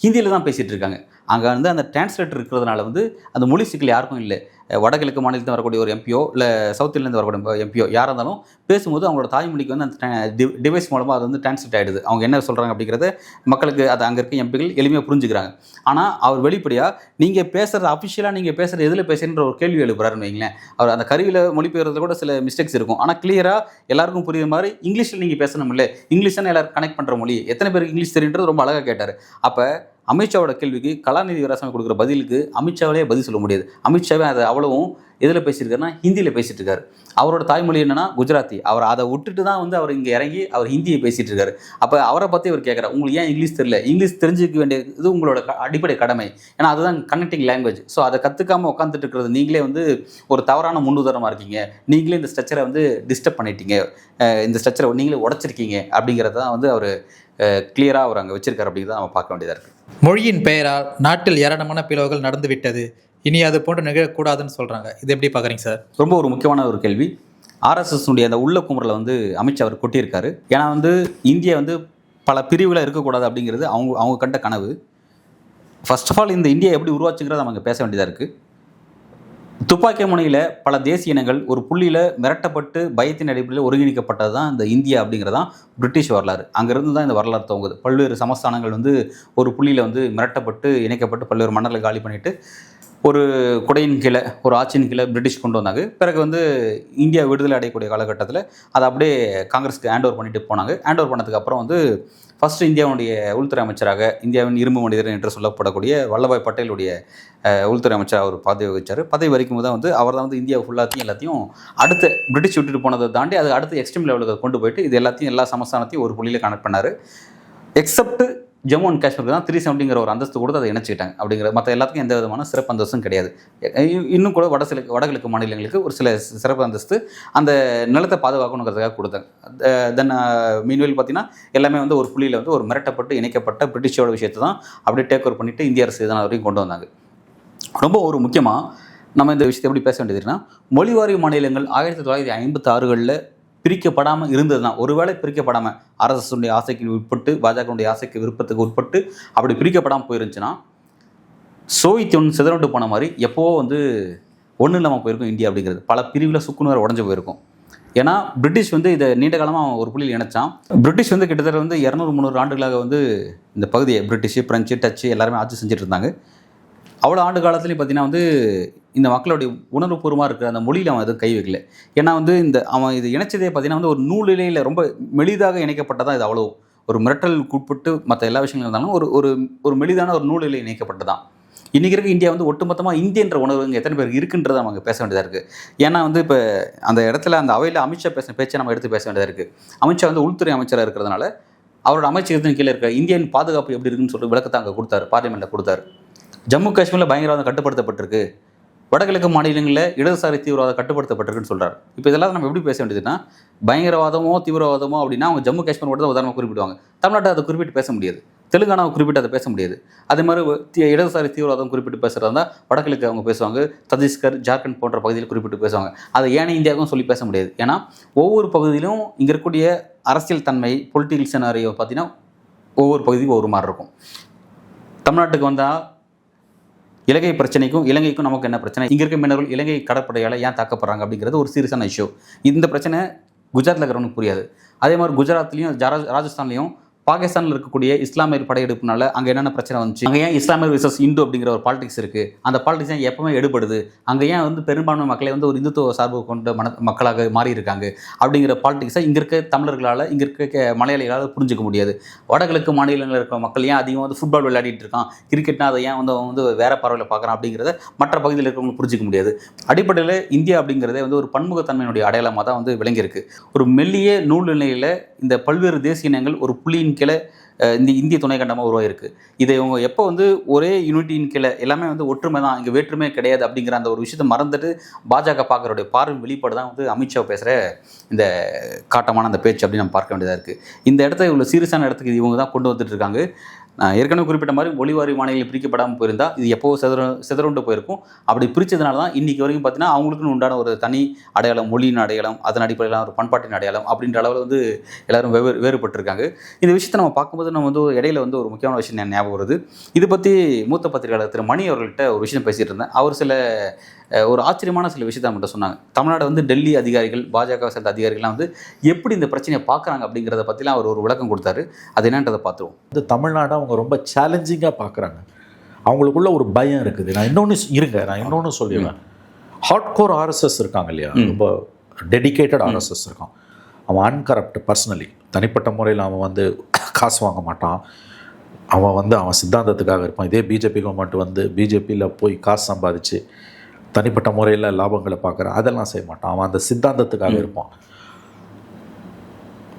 ஹிந்தியில் தான் பேசிகிட்டு இருக்காங்க. அங்கே வந்து அந்த டிரான்ஸ்லேட்டர் இருக்கிறதுனால வந்து அந்த மொழி சிக்கல் யாருக்கும் இல்லை. வடகிழக்கு மாநிலத்தில் வரக்கூடிய ஒரு எம்பியோ இல்லை சவுத்திலேருந்து வரக்கூடிய எம்பியோ யாராக இருந்தாலும் பேசும்போது அவங்களோட தாய்மொழிக்கு வந்து அந்த டிவைஸ் மூலமாக அது வந்து டிரான்ஸ்லேட் ஆகிடுது. அவங்க என்ன சொல்கிறாங்க அப்படிங்கிறத மக்களுக்கு அது அங்கே இருக்க எம்பிகள் எளிமையாக புரிஞ்சுக்கிறாங்க. ஆனால் அவர் வெளிப்படையாக நீங்கள் பேசுகிறது, அஃபிஷியலாக நீங்கள் பேசுகிறது எதில் பேசுகின்ற ஒரு கேள்வி எழுப்புறாருன்னு வைங்களேன். அவர் அந்த கருவியில் மொழிபெயர்றதுல கூட சில மிஸ்டேக்ஸ் இருக்கும். ஆனால் கிளியராக எல்லாருக்கும் புரியுற மாதிரி இங்கிலீஷில் நீங்கள் பேசணும் இல்லை, இங்கிலீஷ் தான் எல்லாரும் கனெக்ட் பண்ணுற மொழி, எத்தனை பேருக்கு இங்கிலீஷ் தெரியுன்றது ரொம்ப அழகாக கேட்டார். அப்போ அமித்ஷாவோட கேள்விக்கு கலாநிதி வீராசாமி கொடுக்குற பதிலுக்கு அமித்ஷாவிலே பதில் சொல்ல முடியாது. அமித்ஷாவே அதை அவ்வளவும் எதில் பேசியிருக்காருன்னா ஹிந்தியில் பேசிகிட்டு இருக்காரு. அவரோட தாய்மொழி என்னன்னா குஜராத்தி. அவர் அதை விட்டுட்டு தான் வந்து அவர் இங்கே இறங்கி அவர் ஹிந்தியை பேசிகிட்டு இருக்காரு. அப்போ அவரை பற்றி அவர் கேட்குறாரு, உங்களுக்கு ஏன் இங்கிலீஷ் தெரியல? இங்கிலீஷ் தெரிஞ்சுக்க வேண்டிய இது உங்களோட அடிப்படை கடமை. ஏன்னா அதுதான் கனெக்டிங் லாங்குவேஜ். ஸோ அதை கற்றுக்காமல் உட்காந்துட்டு இருக்கிறது நீங்களே வந்து ஒரு தவறான முன்னுதாரணமாக இருக்கீங்க. நீங்களே இந்த ஸ்ட்ரக்சரை வந்து டிஸ்டர்ப் பண்ணிட்டீங்க, இந்த ஸ்ட்ரக்சரை நீங்களே உடச்சிருக்கீங்க அப்படிங்கிறத தான் வந்து அவர் கிளியராக அவர் அங்கே வச்சிருக்காரு. அப்படிங்கிறத நம்ம பார்க்க வேண்டியதாக இருக்குது. மொழியின் பெயரால் நாட்டில் ஏராளமான பிளவுகள் நடந்து விட்டது, இனி அது போன்று நிகழக்கூடாதுன்னு சொல்கிறாங்க. இது எப்படி பார்க்குறீங்க சார்? ரொம்ப ஒரு முக்கியமான ஒரு கேள்வி. ஆர்எஸ்எஸ்னுடைய அந்த உள்ள குமுறலை வந்து அமித்ஷா அவர் கொட்டியிருக்காரு. ஏன்னா வந்து இந்தியா வந்து பல பிரிவில் இருக்கக்கூடாது அப்படிங்கிறது அவங்க கண்ட கனவு. ஃபர்ஸ்ட் ஆஃப் ஆல் இந்த இந்தியா எப்படி உருவாச்சுங்கிறத அவங்க பேச வேண்டியதாக இருக்குது. துப்பாக்கி முனையில் பல தேசிய இனங்கள் ஒரு புள்ளியில் மிரட்டப்பட்டு பயத்தின் அடிப்படையில் ஒருங்கிணைக்கப்பட்டது தான் இந்த இந்தியா அப்படிங்கிறதான் பிரிட்டிஷ் வரலாறு. அங்கேருந்து தான் இந்த வரலாறு துவங்குது. பல்வேறு சமஸ்தானங்கள் வந்து ஒரு புள்ளியில் வந்து மிரட்டப்பட்டு இணைக்கப்பட்டு பல்வேறு மன்னர்களை காலி பண்ணிவிட்டு ஒரு குடையின் கீழே ஒரு ஆட்சியின் கீழே பிரிட்டிஷ் கொண்டு வந்தாங்க. பிறகு வந்து இந்தியா விடுதலை அடையக்கூடிய காலகட்டத்தில் அதை அப்படியே காங்கிரஸுக்கு ஹேண்ட் ஓவர் பண்ணிட்டு போனாங்க. ஹேண்ட் ஓவர் பண்ணதுக்கு அப்புறம் வந்து ஃபஸ்ட்டு இந்தியாவுடைய உள்துறை அமைச்சராக இந்தியாவின் இரும்பு மனிதர் என்று சொல்லப்படக்கூடிய வல்லபாய் பட்டேலுடைய உள்துறை அமைச்சர் அவர் பதவி வகிச்சார். பதவி வரைக்கும் தான் வந்து அவர் தான் வந்து இந்தியா ஃபுல்லாத்தையும் எல்லாத்தையும் அடுத்து பிரிட்டிஷ் விட்டுட்டு போனதை தாண்டி அது அடுத்து எக்ஸ்ட்ரீம் லெவலுக்கு கொண்டு போயிட்டு இது எல்லாத்தையும் எல்லா சமஸ்தானத்தையும் ஒரு புள்ளியில் கனெக்ட் பண்ணார். எக்ஸப்ட் ஜம்மு அண்ட் காஷ்மீருக்கு தான் 370ங்கிற ஒரு அந்தஸ்து கொடுத்து அதை இணைச்சிக்கிட்டாங்க. அப்படிங்கிற மற்ற எல்லாத்துக்கும் எந்த விதமான சிறப்பு அந்தஸ்தும் கிடையாது. இன்னும் கூட வடகிழக்கு மாநிலங்களுக்கு ஒரு சில சிறப்பு அந்தஸ்து அந்த நிலத்தை பாதுகாக்கணுங்கிறதுக்காக கொடுத்தாங்க. தென் மீன்வெல் பார்த்தீங்கன்னா எல்லாமே வந்து ஒரு புள்ளியில் வந்து ஒரு மிரட்டப்பட்டு இணைக்கப்பட்ட பிரிட்டிஷோட விஷயத்தை தான் அப்படியே டேக் ஓவர் பண்ணிவிட்டு இந்திய அரசு இதனால் வரைக்கும் கொண்டு வந்தாங்க. ரொம்ப ஒரு முக்கியமாக நம்ம இந்த விஷயத்தை எப்படி பேச வேண்டியதுன்னா, மொழிவாரி மாநிலங்கள் 1956களில் பிரிக்கப்படாமல் இருந்ததுதான். ஒருவேளை பிரிக்கப்படாமல் ஆர்எஸ்எஸ்னுடைய ஆசைக்கு உட்பட்டு பாஜகவுடைய ஆசைக்கு விருப்பத்துக்கு உட்பட்டு அப்படி பிரிக்கப்படாமல் போயிருந்துச்சுன்னா சோவியத் யூனியன் சிதறண்டு போன மாதிரி எப்போவோ வந்து ஒன்றும் இல்லாமல் போயிருக்கும் இந்தியா அப்படிங்கிறது. பல பிரிவில் சுக்குநூறு உடஞ்சி போயிருக்கும். ஏன்னா பிரிட்டிஷ் வந்து இதை நீண்ட காலமாக ஒரு புள்ளியில் இணைச்சான். பிரிட்டிஷ் வந்து கிட்டத்தட்ட வந்து 200-300 ஆண்டுகளாக வந்து இந்த பகுதியை பிரிட்டிஷ், பிரெஞ்சு, டச்சு எல்லாருமே ஆட்சி செஞ்சுட்டு இருந்தாங்க. அவ்வளோ ஆண்டு காலத்துலேயும் பார்த்தீங்கன்னா வந்து இந்த மக்களுடைய உணர்வுபூர்வமாக இருக்கிற அந்த மொழியில் அவன் எதுவும் கை வைக்கல. ஏன்னா வந்து அவன் இது இணைச்சதே பார்த்தீங்கன்னா வந்து ஒரு நூலிலையில் ரொம்ப மெலிதாக இணைக்கப்பட்டதான். இது அவ்வளோ ஒரு மிரட்டலுக்கு உட்பட்டு மற்ற எல்லா விஷயங்களும் இருந்தாலும் ஒரு ஒரு மெலிதான ஒரு நூலில் இணைக்கப்பட்டதான். இன்றைக்கி இருக்க இந்தியா வந்து ஒட்டுமொத்தமாக இந்தியன்ற உணர்வு இங்கே எத்தனை பேருக்கு இருக்குன்றதை அவங்க பேச வேண்டியதாக இருக்குது. ஏன்னா வந்து இப்போ அந்த இடத்துல அந்த அவையில் அமித்ஷா பேசின பேச்சை நம்ம எடுத்து பேச வேண்டியதாக இருக்குது. அமித்ஷா வந்து உள்துறை அமைச்சராக இருக்கிறதுனால அவரோட அமைச்சகத்தின் கீழே இருக்க இந்தியன் பாதுகாப்பு எப்படி இருக்குன்னு சொல்லிட்டு விளக்கத்தை அங்கே கொடுத்தாரு, பார்லிமெண்ட்டில் கொடுத்தாரு. ஜம்மு காஷ்மீரில் பயங்கரவாதம் கட்டுப்படுத்தப்பட்டிருக்கு, வடகிழக்கு மாநிலங்களில் இடதுசாரி தீவிரவாதம் கட்டுப்படுத்தப்பட்டிருக்குன்னு சொல்கிறார். இப்போ இதெல்லாம் நம்ம எப்படி பேச வேண்டியதுன்னா, பயங்கரவாதமோ தீவிரவாதமோ அப்படின்னா அவங்க ஜம்மு காஷ்மீர் மட்டும் தான் உதாரணமாக குறிப்பிடுவாங்க. தமிழ்நாட்டை அதை குறிப்பிட்டு பேச முடியாது, தெலுங்கானாவை குறிப்பிட்டு அதை பேச முடியாது. அதே மாதிரி இடதுசாரி தீவிரவாதம் குறிப்பிட்டு பேசுகிறதா இருந்தால் வடகிழக்கு அவங்க பேசுவாங்க, சத்தீஸ்கர், ஜார்க்கண்ட் போன்ற பகுதியில் குறிப்பிட்டு பேசுவாங்க. அதை ஏன் இந்தியாவுக்கும் சொல்லி பேச முடியாது. ஏன்னா ஒவ்வொரு பகுதியிலும் இங்கே இருக்கக்கூடிய அரசியல் தன்மை, பொலிட்டிக்கல் சினாரியோ பார்த்தீங்கன்னா ஒவ்வொரு பகுதியும் ஒவ்வொரு மாதிரி இருக்கும். தமிழ்நாட்டுக்கு வந்தால் இலங்கை பிரச்சனைக்கும் இலங்கைக்கும் நமக்கு என்ன பிரச்சனை, இங்கே இருக்க மீனவர்கள் இலங்கை கடற்படையால் ஏன் தாக்கப்படுறாங்க அப்படிங்கிறது ஒரு சீரியஸான இஷ்யூ. இந்த பிரச்சனை குஜராத்தில் இருக்கிறவனுக்கு புரியாது. அதே மாதிரி குஜராத்லேயும் ராஜஸ்தான்லேயும் பாகிஸ்தானில் இருக்கக்கூடிய இஸ்லாமியர் படையெடுப்புனால அங்கே என்னென்ன பிரச்சனை வந்துச்சு, அங்கே ஏன் இஸ்லாமியர் விசஸ் இந்து அப்படிங்கிற ஒரு பாலிடிக்ஸ் இருக்குது, அந்த பாலிடிக்ஸ் ஏன் எப்பவுமே எடுபடுது, அங்கே ஏன் வந்து பெரும்பான்மை மக்களை வந்து ஒரு இந்துத்துவ சார்பு கொண்ட மக்களாக மாறி இருக்காங்க அப்படிங்கிற பாலிடிக்ஸை இங்கே இருக்க தமிழர்களால், இங்கே இருக்க மலையாளிகளால் புரிஞ்சிக்க முடியாது. வடகிழக்கு மாநிலங்களில் இருக்கிற மக்கள் ஏன் அதிகம் வந்து ஃபுட்பால் விளையாடிட்டு இருக்கான், கிரிக்கெட்னா அதை ஏன் வந்து வேற பார்வையில் பார்க்குறான் அப்படிங்கிறத மற்ற பகுதியில் இருக்கிறவங்க புரிஞ்சிக்க முடியாது. அடிப்படையில் இந்தியா அப்படிங்கிறதே வந்து ஒரு பன்முகத்தன்மையினுடைய அடையாளமாக தான் வந்து விளங்கியிருக்கு. ஒரு மெல்லிய நூல் நிலையில் இந்த பல்வேறு தேசிய இனங்கள் ஒரு புள்ளியின் கீழே இந்த இந்திய துணைக்கண்டமாக உருவாயிருக்கு. இதை இவங்க எப்போ வந்து ஒரே யூனிட்டியின் கீழே எல்லாமே வந்து ஒற்றுமை தான், இங்கே வேற்றுமை கிடையாது அப்படிங்கிற அந்த ஒரு விஷயத்தை மறந்துட்டு பாஜக பார்க்குறோடைய பார்வை வெளிப்பாடு தான் வந்து அமித்ஷா பேசுகிற இந்த காட்டமான அந்த பேச்சு அப்படின்னு நம்ம பார்க்க வேண்டியதாக இருக்குது. இந்த இடத்த இவ்வளோ சீரியஸான இடத்துக்கு இவங்க தான் கொண்டு வந்துட்டு இருக்காங்க. ஏற்கனவே குறிப்பிட்ட மாதிரி மொழிவாரி மாநிலங்கள் பிரிக்கப்படாமல் போயிருந்தால் இது எப்போ சிதறுண்டு போயிருக்கும். அப்படி பிரித்ததுனால தான் இன்றைக்கி வரைக்கும் பார்த்தீங்கன்னா அவங்களுக்குன்னு உண்டான ஒரு தனி அடையாளம், மொழியின் அடையாளம், அதன் அடிப்படையில் ஒரு பண்பாட்டின் அடையாளம் அப்படின்ற அளவில் வந்து எல்லோரும் வேறுபட்டிருக்காங்க. இந்த விஷயத்தை நம்ம பார்க்கும்போது நம்ம வந்து இடையில வந்து ஒரு முக்கியமான விஷயம் ஞாபகம் வருது. இது பற்றி மூத்த பத்திரிகையாளர் திரு மணி அவர்கள்ட்ட ஒரு விஷயம் பேசிகிட்டு இருந்தேன். அவர் ஒரு ஆச்சரியமான சில விஷயத்தை மட்டும் சொன்னாங்க. தமிழ்நாடு வந்து டெல்லி அதிகாரிகள், பாஜக சேர்ந்த அதிகாரிகள்லாம் வந்து எப்படி இந்த பிரச்சனையை பார்க்குறாங்க அப்படிங்கிறத பற்றிலாம் அவர் ஒரு விளக்கம் கொடுத்தாரு. அது என்னன்றதை பார்த்துருவோம். இந்த தமிழ்நாடு அவங்க ரொம்ப சேலஞ்சிங்காக பார்க்குறாங்க. அவங்களுக்குள்ள ஒரு பயம் இருக்குது. நான் இன்னொன்று சொல்லிடுவேன். ஹார்ட்கோர் ஆர்எஸ்எஸ் இருக்காங்க இல்லையா, ரொம்ப டெடிகேட்டட் ஆர்எஸ்எஸ் இருக்கான். அவன் அன்கரப்ட் பர்சனலி, தனிப்பட்ட முறையில் அவன் வந்து காசு வாங்க மாட்டான். அவன் சித்தாந்தத்துக்காக இருப்பான். இதே பிஜேபி கவர்மெண்ட் வந்து பிஜேபியில் போய் காசு சம்பாதிச்சு தனிப்பட்ட முறையில் லாபங்களை பார்க்குறான், அதெல்லாம் செய்ய மாட்டான். அவன் அந்த சித்தாந்தத்துக்காக இருப்பான்.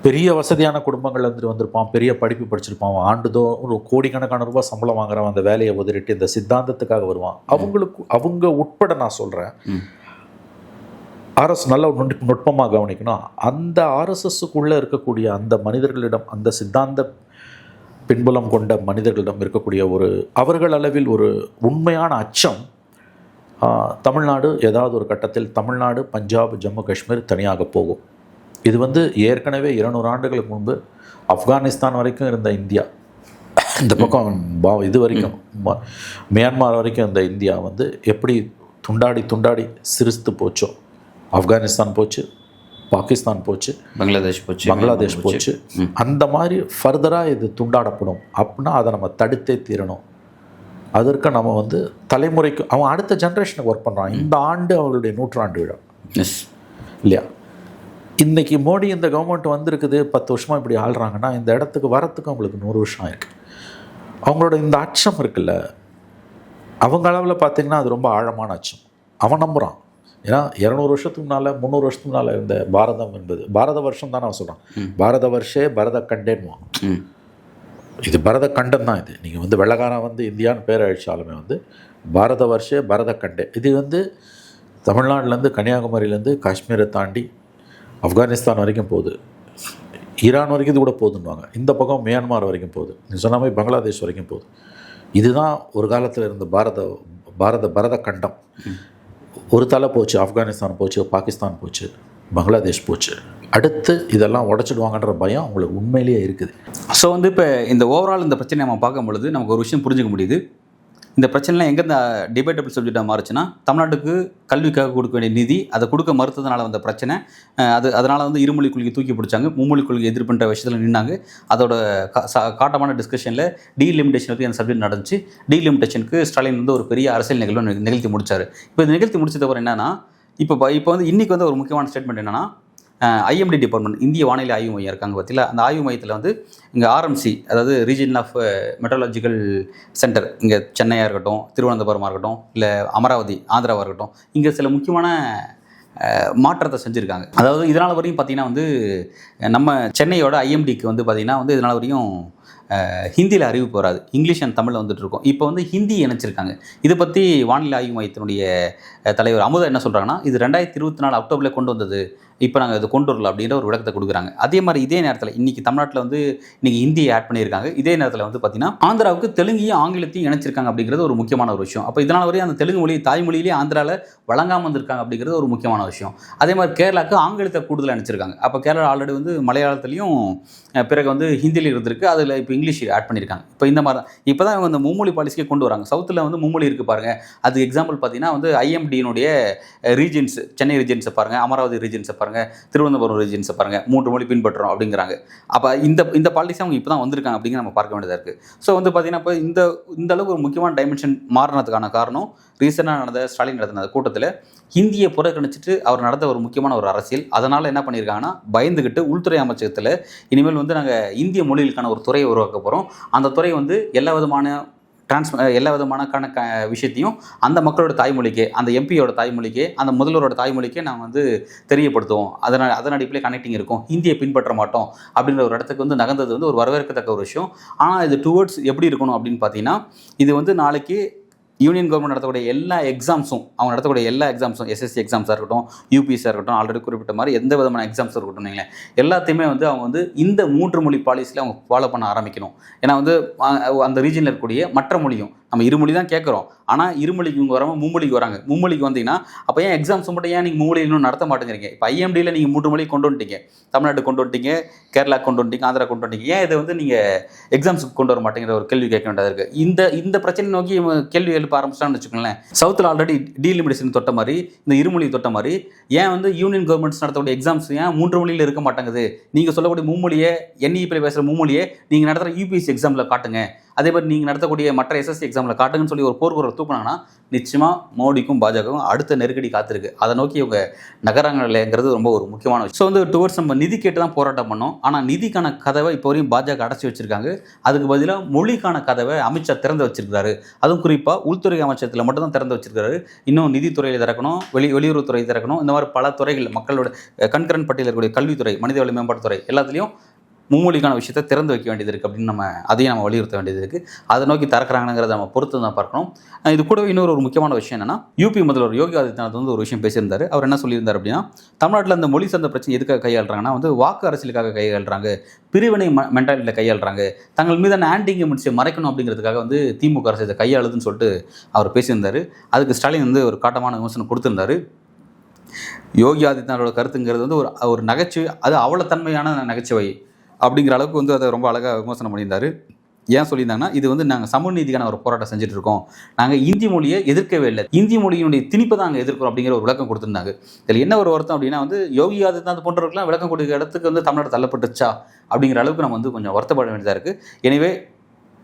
பெரிய வசதியான குடும்பங்கள் வந்திருப்பான், பெரிய படிப்பு படிச்சிருப்பான். அவன் ஒரு கோடிக்கணக்கான ரூபாய் சம்பளம் வாங்குறவன் அந்த வேலையை உதறிட்டு இந்த சித்தாந்தத்துக்காக வருவான். அவங்க உட்பட நான் சொல்கிறேன், ஆர்எஸ் நல்ல நுட்பமாக கவனிக்கணும். அந்த ஆர்எஸ்எஸ்ஸுக்குள்ளே இருக்கக்கூடிய அந்த மனிதர்களிடம், அந்த சித்தாந்த பின்புலம் கொண்ட மனிதர்களிடம் இருக்கக்கூடிய அவர்கள் அளவில் ஒரு உண்மையான அச்சம், தமிழ்நாடு ஏதாவது ஒரு கட்டத்தில் தமிழ்நாடு, பஞ்சாப், ஜம்மு காஷ்மீர் தனியாக போகும். இது வந்து ஏற்கனவே 200 ஆண்டுகளுக்கு முன்பு ஆப்கானிஸ்தான் வரைக்கும் இருந்த இந்தியா, இந்த பக்கம் இது வரைக்கும் மியான்மார் வரைக்கும் இருந்த இந்தியா வந்து எப்படி துண்டாடி சிரித்து போச்சோ, ஆப்கானிஸ்தான் போச்சு, பாகிஸ்தான் போச்சு, பங்களாதேஷ் போச்சு, அந்த மாதிரி ஃபர்தராக இது துண்டாடப்படும். அப்படின்னா அதை நம்ம தடுத்தே தீரணும். அதற்கு நம்ம வந்து தலைமுறைக்கு அவன் அடுத்த ஜென்ரேஷனுக்கு ஒர்க் பண்ணுறான். இந்த ஆண்டு அவர்களுடைய 100ஆண்டு விழா இல்லையா? இன்றைக்கி மோடி இந்த கவர்மெண்ட் வந்திருக்குது, 10 வருஷமாக இப்படி ஆள்றாங்கன்னா இந்த இடத்துக்கு வரத்துக்கு அவங்களுக்கு 100 வருஷம் ஆயிருக்கு. அவங்களோட இந்த அச்சம் இருக்குல்ல, அவங்க அளவில் பார்த்திங்கன்னா அது ரொம்ப ஆழமான அச்சம். அவன் நம்புகிறான். ஏன்னா 200 வருஷத்துக்கு முன்னால் 300 வருஷத்துக்கு முன்னால் இந்த பாரதம் என்பது பாரத வருஷம் தான் அவன் சொல்கிறான். பாரத வருஷே பரத கண்டேன்வான். இது பரத கண்டம் தான். இது நீங்கள் வந்து வெள்ளக்காரன் வந்து இந்தியான்னு பேர் அழிச்சாலுமே வந்து பாரத வருஷே பரத கண்டே. இது வந்து தமிழ்நாட்டிலேருந்து கன்னியாகுமரியிலேருந்து காஷ்மீரை தாண்டி ஆப்கானிஸ்தான் வரைக்கும் போகுது, ஈரான் வரைக்கும் இது கூட போகுதுன்னுவாங்க. இந்த பக்கம் மியான்மார் வரைக்கும் போகுது, நீ சொன்ன மாதிரி பங்களாதேஷ் வரைக்கும் போகுது. இதுதான் ஒரு காலத்தில் இருந்த பரத கண்டம். ஒரு தலை போச்சு, ஆப்கானிஸ்தான் போச்சு, பாகிஸ்தான் போச்சு, பங்களாதேஷ் போச்சு. அடுத்து இதெல்லாம் உடச்சிடுவாங்கன்ற பயம் அவங்களுக்கு உண்மையிலேயே இருக்குது. ஸோ வந்து இப்போ இந்த ஓவரால் இந்த பிரச்சனையை நம்ம பார்க்கும் பொழுது நமக்கு ஒரு விஷயம் புரிஞ்சுக்க முடியுது. இந்த பிரச்சனைலாம் எங்கேருந்து டிபேட்டபிள் சப்ஜெக்டாக மாறுச்சுன்னா, தமிழ்நாட்டுக்கு கல்விக்காக கொடுக்க வேண்டிய நிதி அதை கொடுக்க மறுத்ததுனால வந்த பிரச்சனை. அதனால் வந்து இருமொழி கொள்கை தூக்கி பிடிச்சாங்க, மும்மொழி கொள்கை எதிர்ப்புன்ற விஷயத்தில் நின்னாங்க. அதோட காட்டமான டிஸ்கஷனில் டீலிமிட்டேஷன் வரைக்கும் அந்த சப்ஜெக்ட் நடந்துச்சு. டீலிமிட்டேஷனுக்கு ஸ்டாலின் வந்து ஒரு பெரிய அரசியல் நிகழ்த்தி முடிச்சார். இப்போ இது நிகழ்த்தி முடிச்சதவரை என்னன்னா, இப்போ வந்து இன்றைக்கி வந்து ஒரு முக்கியமான ஸ்டேட்மெண்ட் என்னென்னா, ஐஎம்டி டிபார்ட்மெண்ட், இந்திய வானிலை ஆய்வு மையம் இருக்காங்க பற்றியில், அந்த ஆய்வு மையத்தில் வந்து இங்கே ஆர்எம்சி, அதாவது ரீஜன் ஆஃப் மெட்ரலாஜிக்கல் சென்டர், இங்கே சென்னையாக இருக்கட்டும், திருவனந்தபுரமாக இருக்கட்டும், இல்லை அமராவதி ஆந்திராவாக இருக்கட்டும், இங்கே சில முக்கியமான மாற்றத்தை செஞ்சுருக்காங்க. அதாவது இதனால் வரையும் பார்த்திங்கன்னா வந்து நம்ம சென்னையோட ஐஎம்டிக்கு வந்து பார்த்திங்கன்னா வந்து இதனால் வரையும் ஹிந்தியில் அறிவிப்பு வராது, இங்கிலீஷ் அண்ட் தமிழில் வந்துட்டு இருக்கும். இப்போ வந்து ஹிந்தி இணைச்சிருக்காங்க. இதை பற்றி வானிலை ஆய்வு மையத்தினுடைய தலைவர் அமுதா என்ன சொல்கிறாங்கன்னா, இது 2024 அக்டோபரில் கொண்டு வந்தது, இப்போ நாங்கள் இது கொண்டு வரல அப்படின்ற ஒரு விளக்கத்தை கொடுக்குறாங்க. அதே மாதிரி இதே நேரத்தில் இன்றைக்கி தமிழ்நாட்டில் வந்து இன்றைக்கி ஹிந்தியை ஆட் பண்ணியிருக்காங்க. இதே நேரத்தில் வந்து பார்த்திங்கன்னா ஆந்திராவுக்கு தெலுங்கையும் ஆங்கிலத்தையும் இணைச்சிருக்காங்க அப்படிங்கிறது ஒரு முக்கியமான ஒரு விஷயம். அப்போ இதனால் வரையும் அந்த தெலுங்கு மொழி தாய்மொழியிலே ஆந்திராவில் வழங்காமல் வந்திருக்காங்க அப்படிங்கிறது ஒரு முக்கியமான விஷயம். அதே மாதிரி கேரளாவுக்கு ஆங்கிலத்தை கூடுதலாக இணைச்சிருக்காங்க. அப்போ கேரளா ஆல்ரெடி வந்து மலையாளத்துலேயும் பிறகு வந்து ஹிந்தியில் இருந்திருக்கு, அதில் இப்போ இங்கிலீஷ் ஆட் பண்ணியிருக்காங்க. இப்போ இந்த மாதிரி தான் இப்போ தான் இவங்க இந்த மும்மொழி பாலிசிக்கே கொண்டு வராங்க. சவுத்தில் வந்து மும்மொழி இருக்குது பாருங்கள். அதுக்கு எக்ஸாம்பிள் பார்த்தீங்கன்னா வந்து ஐஎம்டியினுடைய ரீஜன்ஸ், சென்னை ரீஜன்ஸை பாருங்கள், அமராவதி ரீஜன்ஸை பாருங்கள், திருவனந்தபுரம் ரீஜன்ஸை பாருங்கள், 3 மொழி பின்பற்றுறோம் அப்படிங்கிறாங்க. அப்போ இந்த பாலிசி அவங்க இப்போ தான் வந்திருக்காங்க அப்படிங்கிற நம்ம பார்க்க வேண்டியதாக இருக்குது. ஸோ வந்து பார்த்தீங்கன்னா இப்போ இந்த அளவுக்கு ஒரு முக்கியமான டைமென்ஷன் மாறினதுக்கான காரணம் ரீசெண்டாக நடந்த ஸ்டாலின் நடந்த கூட்டத்தில் ஹிந்தியை புறக்கணிச்சிட்டு அவர் நடந்த ஒரு முக்கியமான ஒரு அரசியல். அதனால் என்ன பண்ணியிருக்காங்கன்னா, பயந்துக்கிட்டு உள்துறை அமைச்சகத்தில் இனிமேல் வந்து நாங்கள் இந்திய மொழிகளுக்கான ஒரு துறையை உருவாக்க போகிறோம். அந்த துறை வந்து எல்லா விதமான விஷயத்தையும் அந்த மக்களோட தாய்மொழிக்கே, அந்த எம்பியோட தாய்மொழிக்கே, அந்த முதல்வரோட தாய்மொழிக்கே நாங்கள் வந்து தெரியப்படுத்துவோம். அதன் அடிப்படையில் கனெக்டிங் இருக்கும், ஹிந்தியை பின்பற்ற மாட்டோம் அப்படின்ற ஒரு இடத்துக்கு வந்து நகர்ந்தது வந்து ஒரு வரவேற்கத்தக்க ஒரு விஷயம். ஆனால் இது டுவர்ட்ஸ் எப்படி இருக்கணும் அப்படின்னு பார்த்தீங்கன்னா, இது வந்து நாளைக்கு யூனியன் கவர்மெண்ட் நடத்தக்கூடிய எல்லா எக்ஸாம்ஸும், அவங்க நடத்தக்கூடிய எல்லா எக்ஸாம்ஸும், எஸ்எஸ்சி எக்ஸாம்ஸாக இருக்கட்டும், யூபிஎஸ்ஸாக இருக்கட்டும், ஆல்ரெடி குறிப்பிட்ட மாதிரி எந்த விதமான எக்ஸாம்ஸ் இருக்கட்டும், நீங்களேன் எல்லாத்தையுமே வந்து அவங்க வந்து இந்த 3 மொழி பாலிசியில் அவங்க ஃபாலோ பண்ண ஆரம்பிக்கணும். ஏன்னா வந்து அந்த ரீஜனில் இருக்கக்கூடிய மற்ற மொழியும், நம்ம இருமொழி தான் கேட்குறோம், ஆனால் இருமொழிக்கு இவங்க வராமல் மும்மொழிக்கு வராங்க. மும்மொழிக்கு வந்தீங்கன்னா அப்போ ஏன் எக்ஸாம்ஸ் மட்டும் ஏன் நீங்கள் மும்மொழி இன்னும் நடத்த மாட்டேங்கிறீங்க? இப்போ ஐஎம்டியில் நீங்கள் 3 மொழி கொண்டு வந்துட்டீங்க, தமிழ்நாட்டுக்கு கொண்டு வந்துட்டீங்க, கேரளா கொண்டு வந்துட்டீங்க, ஆந்திரா கொண்டு வந்துட்டீங்க, ஏன் இதை வந்து நீங்கள் எக்ஸாம்ஸுக்கு கொண்டு வர மாட்டேங்கிற ஒரு கேள்வி கேட்க வேண்டியதாக இருக்குது. இந்த பிரச்சனை நோக்கி கேள்வி எழுப்ப ஆரம்பிச்சிட்டான்னு வச்சுக்கோங்களேன். சவுத்தில் ஆல்ரெடி டீலிமிட்டேஷன் தொட்ட மாதிரி, இந்த இருமொழி தொட்ட மாதிரி, ஏன் வந்து யூனியன் கவர்மெண்ட்ஸ் நடத்தக்கூடிய எக்ஸாம்ஸ் ஏன் 3 மொழியில் இருக்க மாட்டேங்குது? நீங்கள் சொல்லக்கூடிய மும்மொழியை, என்இபியில் பேசுகிற மும்மொழியை நீங்கள் நடத்துகிற யூபிஎஸ்சி எக்ஸாமில் காட்டுங்க, அதே மாதிரி நீங்கள் நடத்தக்கூடிய மற்ற எஸ்எஸ்சி எக்ஸாமில் காட்டுங்கன்னு சொல்லி ஒரு போர்க்குரல் தூக்குனாங்கன்னா நிச்சயமாக மோடிக்கும் பாஜகவும் அடுத்த நெருக்கடி காத்திருக்கு. அதை நோக்கி இவங்க நகரங்கள்ங்கிறது ரொம்ப ஒரு முக்கியமான விஷயம். ஸோ வந்து டுவர்ட்ஸ் நம்ம நிதி கேட்டு தான் போராட்டம் பண்ணோம். ஆனால் நிதிக்கான கதவை இப்போ வரையும் பாஜக அடைச்சி வச்சிருக்காங்க. அதுக்கு பதிலாக மொழிக்கான கதவை அமித்ஷா திறந்து வச்சிருக்காரு. அதுவும் குறிப்பாக உள்துறை அமைச்சகத்தில் மட்டும் தான் திறந்து வச்சிருக்காரு. இன்னும் நிதித்துறையில் திறக்கணும், வெளியுறவுத்துறை திறக்கணும், இந்த மாதிரி பல துறைகள், மக்களோட கண்கரன் பட்டியலில் இருக்கக்கூடிய கல்வித்துறை, மனிதவள மேம்பாட்டுத்துறை எல்லாத்துலேயும் மும்மொழிக்கான விஷயத்தை திறந்து வைக்க வேண்டியது இருக்குது அப்படின்னு அதையும் நம்ம வலியுறுத்த வேண்டியது இருக்குது. அதை நோக்கி திறக்கிறாங்கிறத நம்ம பொறுத்து தான் பார்க்கணும். இது கூட இன்னொரு முக்கியமான விஷயம் என்னென்னா, யூபி முதல்வர் யோகி ஆதித்யநாத் வந்து ஒரு விஷயம் பேசியிருந்தார். அவர் என்ன சொல்லியிருந்தார் அப்படின்னா, தமிழ்நாட்டில் இந்த மொழி சார்ந்த பிரச்சனை எதுக்காக கையாளுறாங்கன்னா வந்து வாக்கு அரசியலுக்காக கையாளுறாங்க, பிரிவினை மென்டாலிட்டியில் கையாளுறாங்க, தங்கள் மீதான ஆன்டி இன்கம்பன்சியை மறைக்கணும் அப்படிங்கிறதுக்காக வந்து திமுக அரசு இதை கையாளுதுன்னு சொல்லிட்டு அவர் பேசியிருந்தார். அதுக்கு ஸ்டாலின் வந்து ஒரு காட்டமான விமர்சனம் கொடுத்திருந்தார். யோகி ஆதித்யநாதோட கருத்துங்கிறது வந்து ஒரு நகைச்சுவை, அது அவ்வளோ தன்மையான நகைச்சுவை அப்படிங்கிற அளவுக்கு வந்து அதை ரொம்ப அழகாக விமர்சனம் பண்ணியிருந்தார். ஏன் சொல்லியிருந்தாங்கன்னா, இது வந்து நாங்கள் சமூக நீதிக்கான ஒரு போராட்டம் செஞ்சுட்டு இருக்கோம், நாங்கள் இந்தி மொழியை எதிர்க்கவே இல்லை, இந்தி மொழியினுடைய திணிப்பை தான் நாங்கள் எதிர்க்கிறோம் அப்படிங்கிற ஒரு விளக்கம் கொடுத்துருந்தாங்க. இதில் என்ன ஒரு வருத்தம் அப்படின்னா வந்து யோகி ஆதித்யநாத் போன்றவர்களுக்கெல்லாம் விளக்கம் கொடுக்குற இடத்துக்கு வந்து தமிழ்நாடு தள்ளப்பட்டுச்சா அப்படிங்கிற அளவுக்கு நம்ம வந்து கொஞ்சம் வருத்தப்பட வேண்டியதாக இருக்குது. எனவே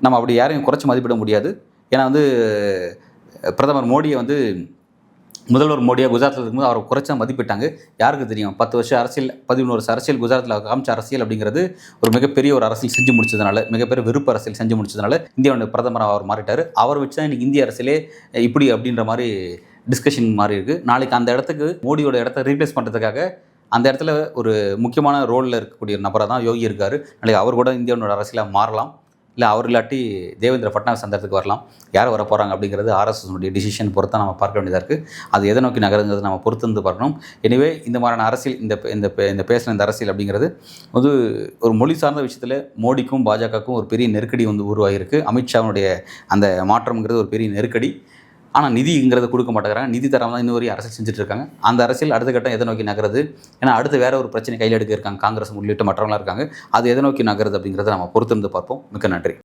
நம்ம அப்படி யாரையும் குறைச்சி மதிப்பிட முடியாது. ஏன்னா வந்து பிரதமர் மோடியை வந்து முதல்வர் மோடியாக குஜராத்தில் இருக்கும்போது அவரை குறைச்சா மதிப்பிட்டாங்க. யாருக்கு தெரியும் 10 வருஷம் அரசியல் 11 வருஷம் அரசியல் குஜராத்தில் காமிச்ச அரசியல் அப்படிங்கிறது ஒரு மிகப்பெரிய ஒரு அரசியல் செஞ்சு முடிச்சதுனால, மிகப்பெரிய வெறுப்பு அரசியல் செஞ்சு முடிச்சதுனால இந்தியாவோட பிரதமராக அவர் மாறிட்டார். அவரை வச்சு தான் இன்றைக்கி இந்திய அரசியலே இப்படி அப்படின்ற மாதிரி டிஸ்கஷன் மாறி இருக்குது. நாளைக்கு அந்த இடத்துக்கு மோடியோட இடத்த ரீப்ளேஸ் பண்ணுறதுக்காக அந்த இடத்துல ஒரு முக்கியமான ரோலில் இருக்கக்கூடிய நபராக தான் யோகி இருக்கார். நாளைக்கு அவர் கூட இந்தியாவோட அரசியலாக மாறலாம், இல்லை அவர் இல்லாட்டி தேவேந்திர ஃபட்னாவிஸ் அந்த இடத்துக்கு வரலாம். யார் வர போகிறாங்க அப்படிங்கிறது ஆர்எஸ்எஸ்னுடைய டிசிஷன் பொறுத்து நம்ம பார்க்க வேண்டியதாக இருக்குது. அது எதை நோக்கி நகருங்கிறது நம்ம பொறுத்து வந்து பார்க்கணும். எனவே இந்த மாதிரியான அரசியல் இந்த பேசின இந்த அரசியல் அப்படிங்கிறது வந்து ஒரு மொழி சார்ந்த விஷயத்தில் மோடிக்கும் பாஜகவுக்கும் ஒரு பெரிய நெருக்கடி வந்து உருவாகிருக்கு. அமித்ஷாவுடைய அந்த மாற்றம்ங்கிறது ஒரு பெரிய நெருக்கடி. ஆனால் நிதிங்கிறத கொடுக்க மாட்டேங்கிறாங்க. நிதி தராமல் தான் இன்னொரு அரசியல் செஞ்சுட்டு இருக்காங்க. அந்த அரசியல் அடுத்த கட்டம் எதை நோக்கி நகருது? ஏன்னா அடுத்து வேற ஒரு பிரச்சனை கையில் எடுக்க இருக்காங்க. காங்கிரஸ் உள்ளிட்ட மற்றவங்களாம் இருக்காங்க. அது எதை நோக்கி நகருது அப்படிங்கிறத நம்ம பொறுத்திருந்து பார்ப்போம். மிக்க நன்றி.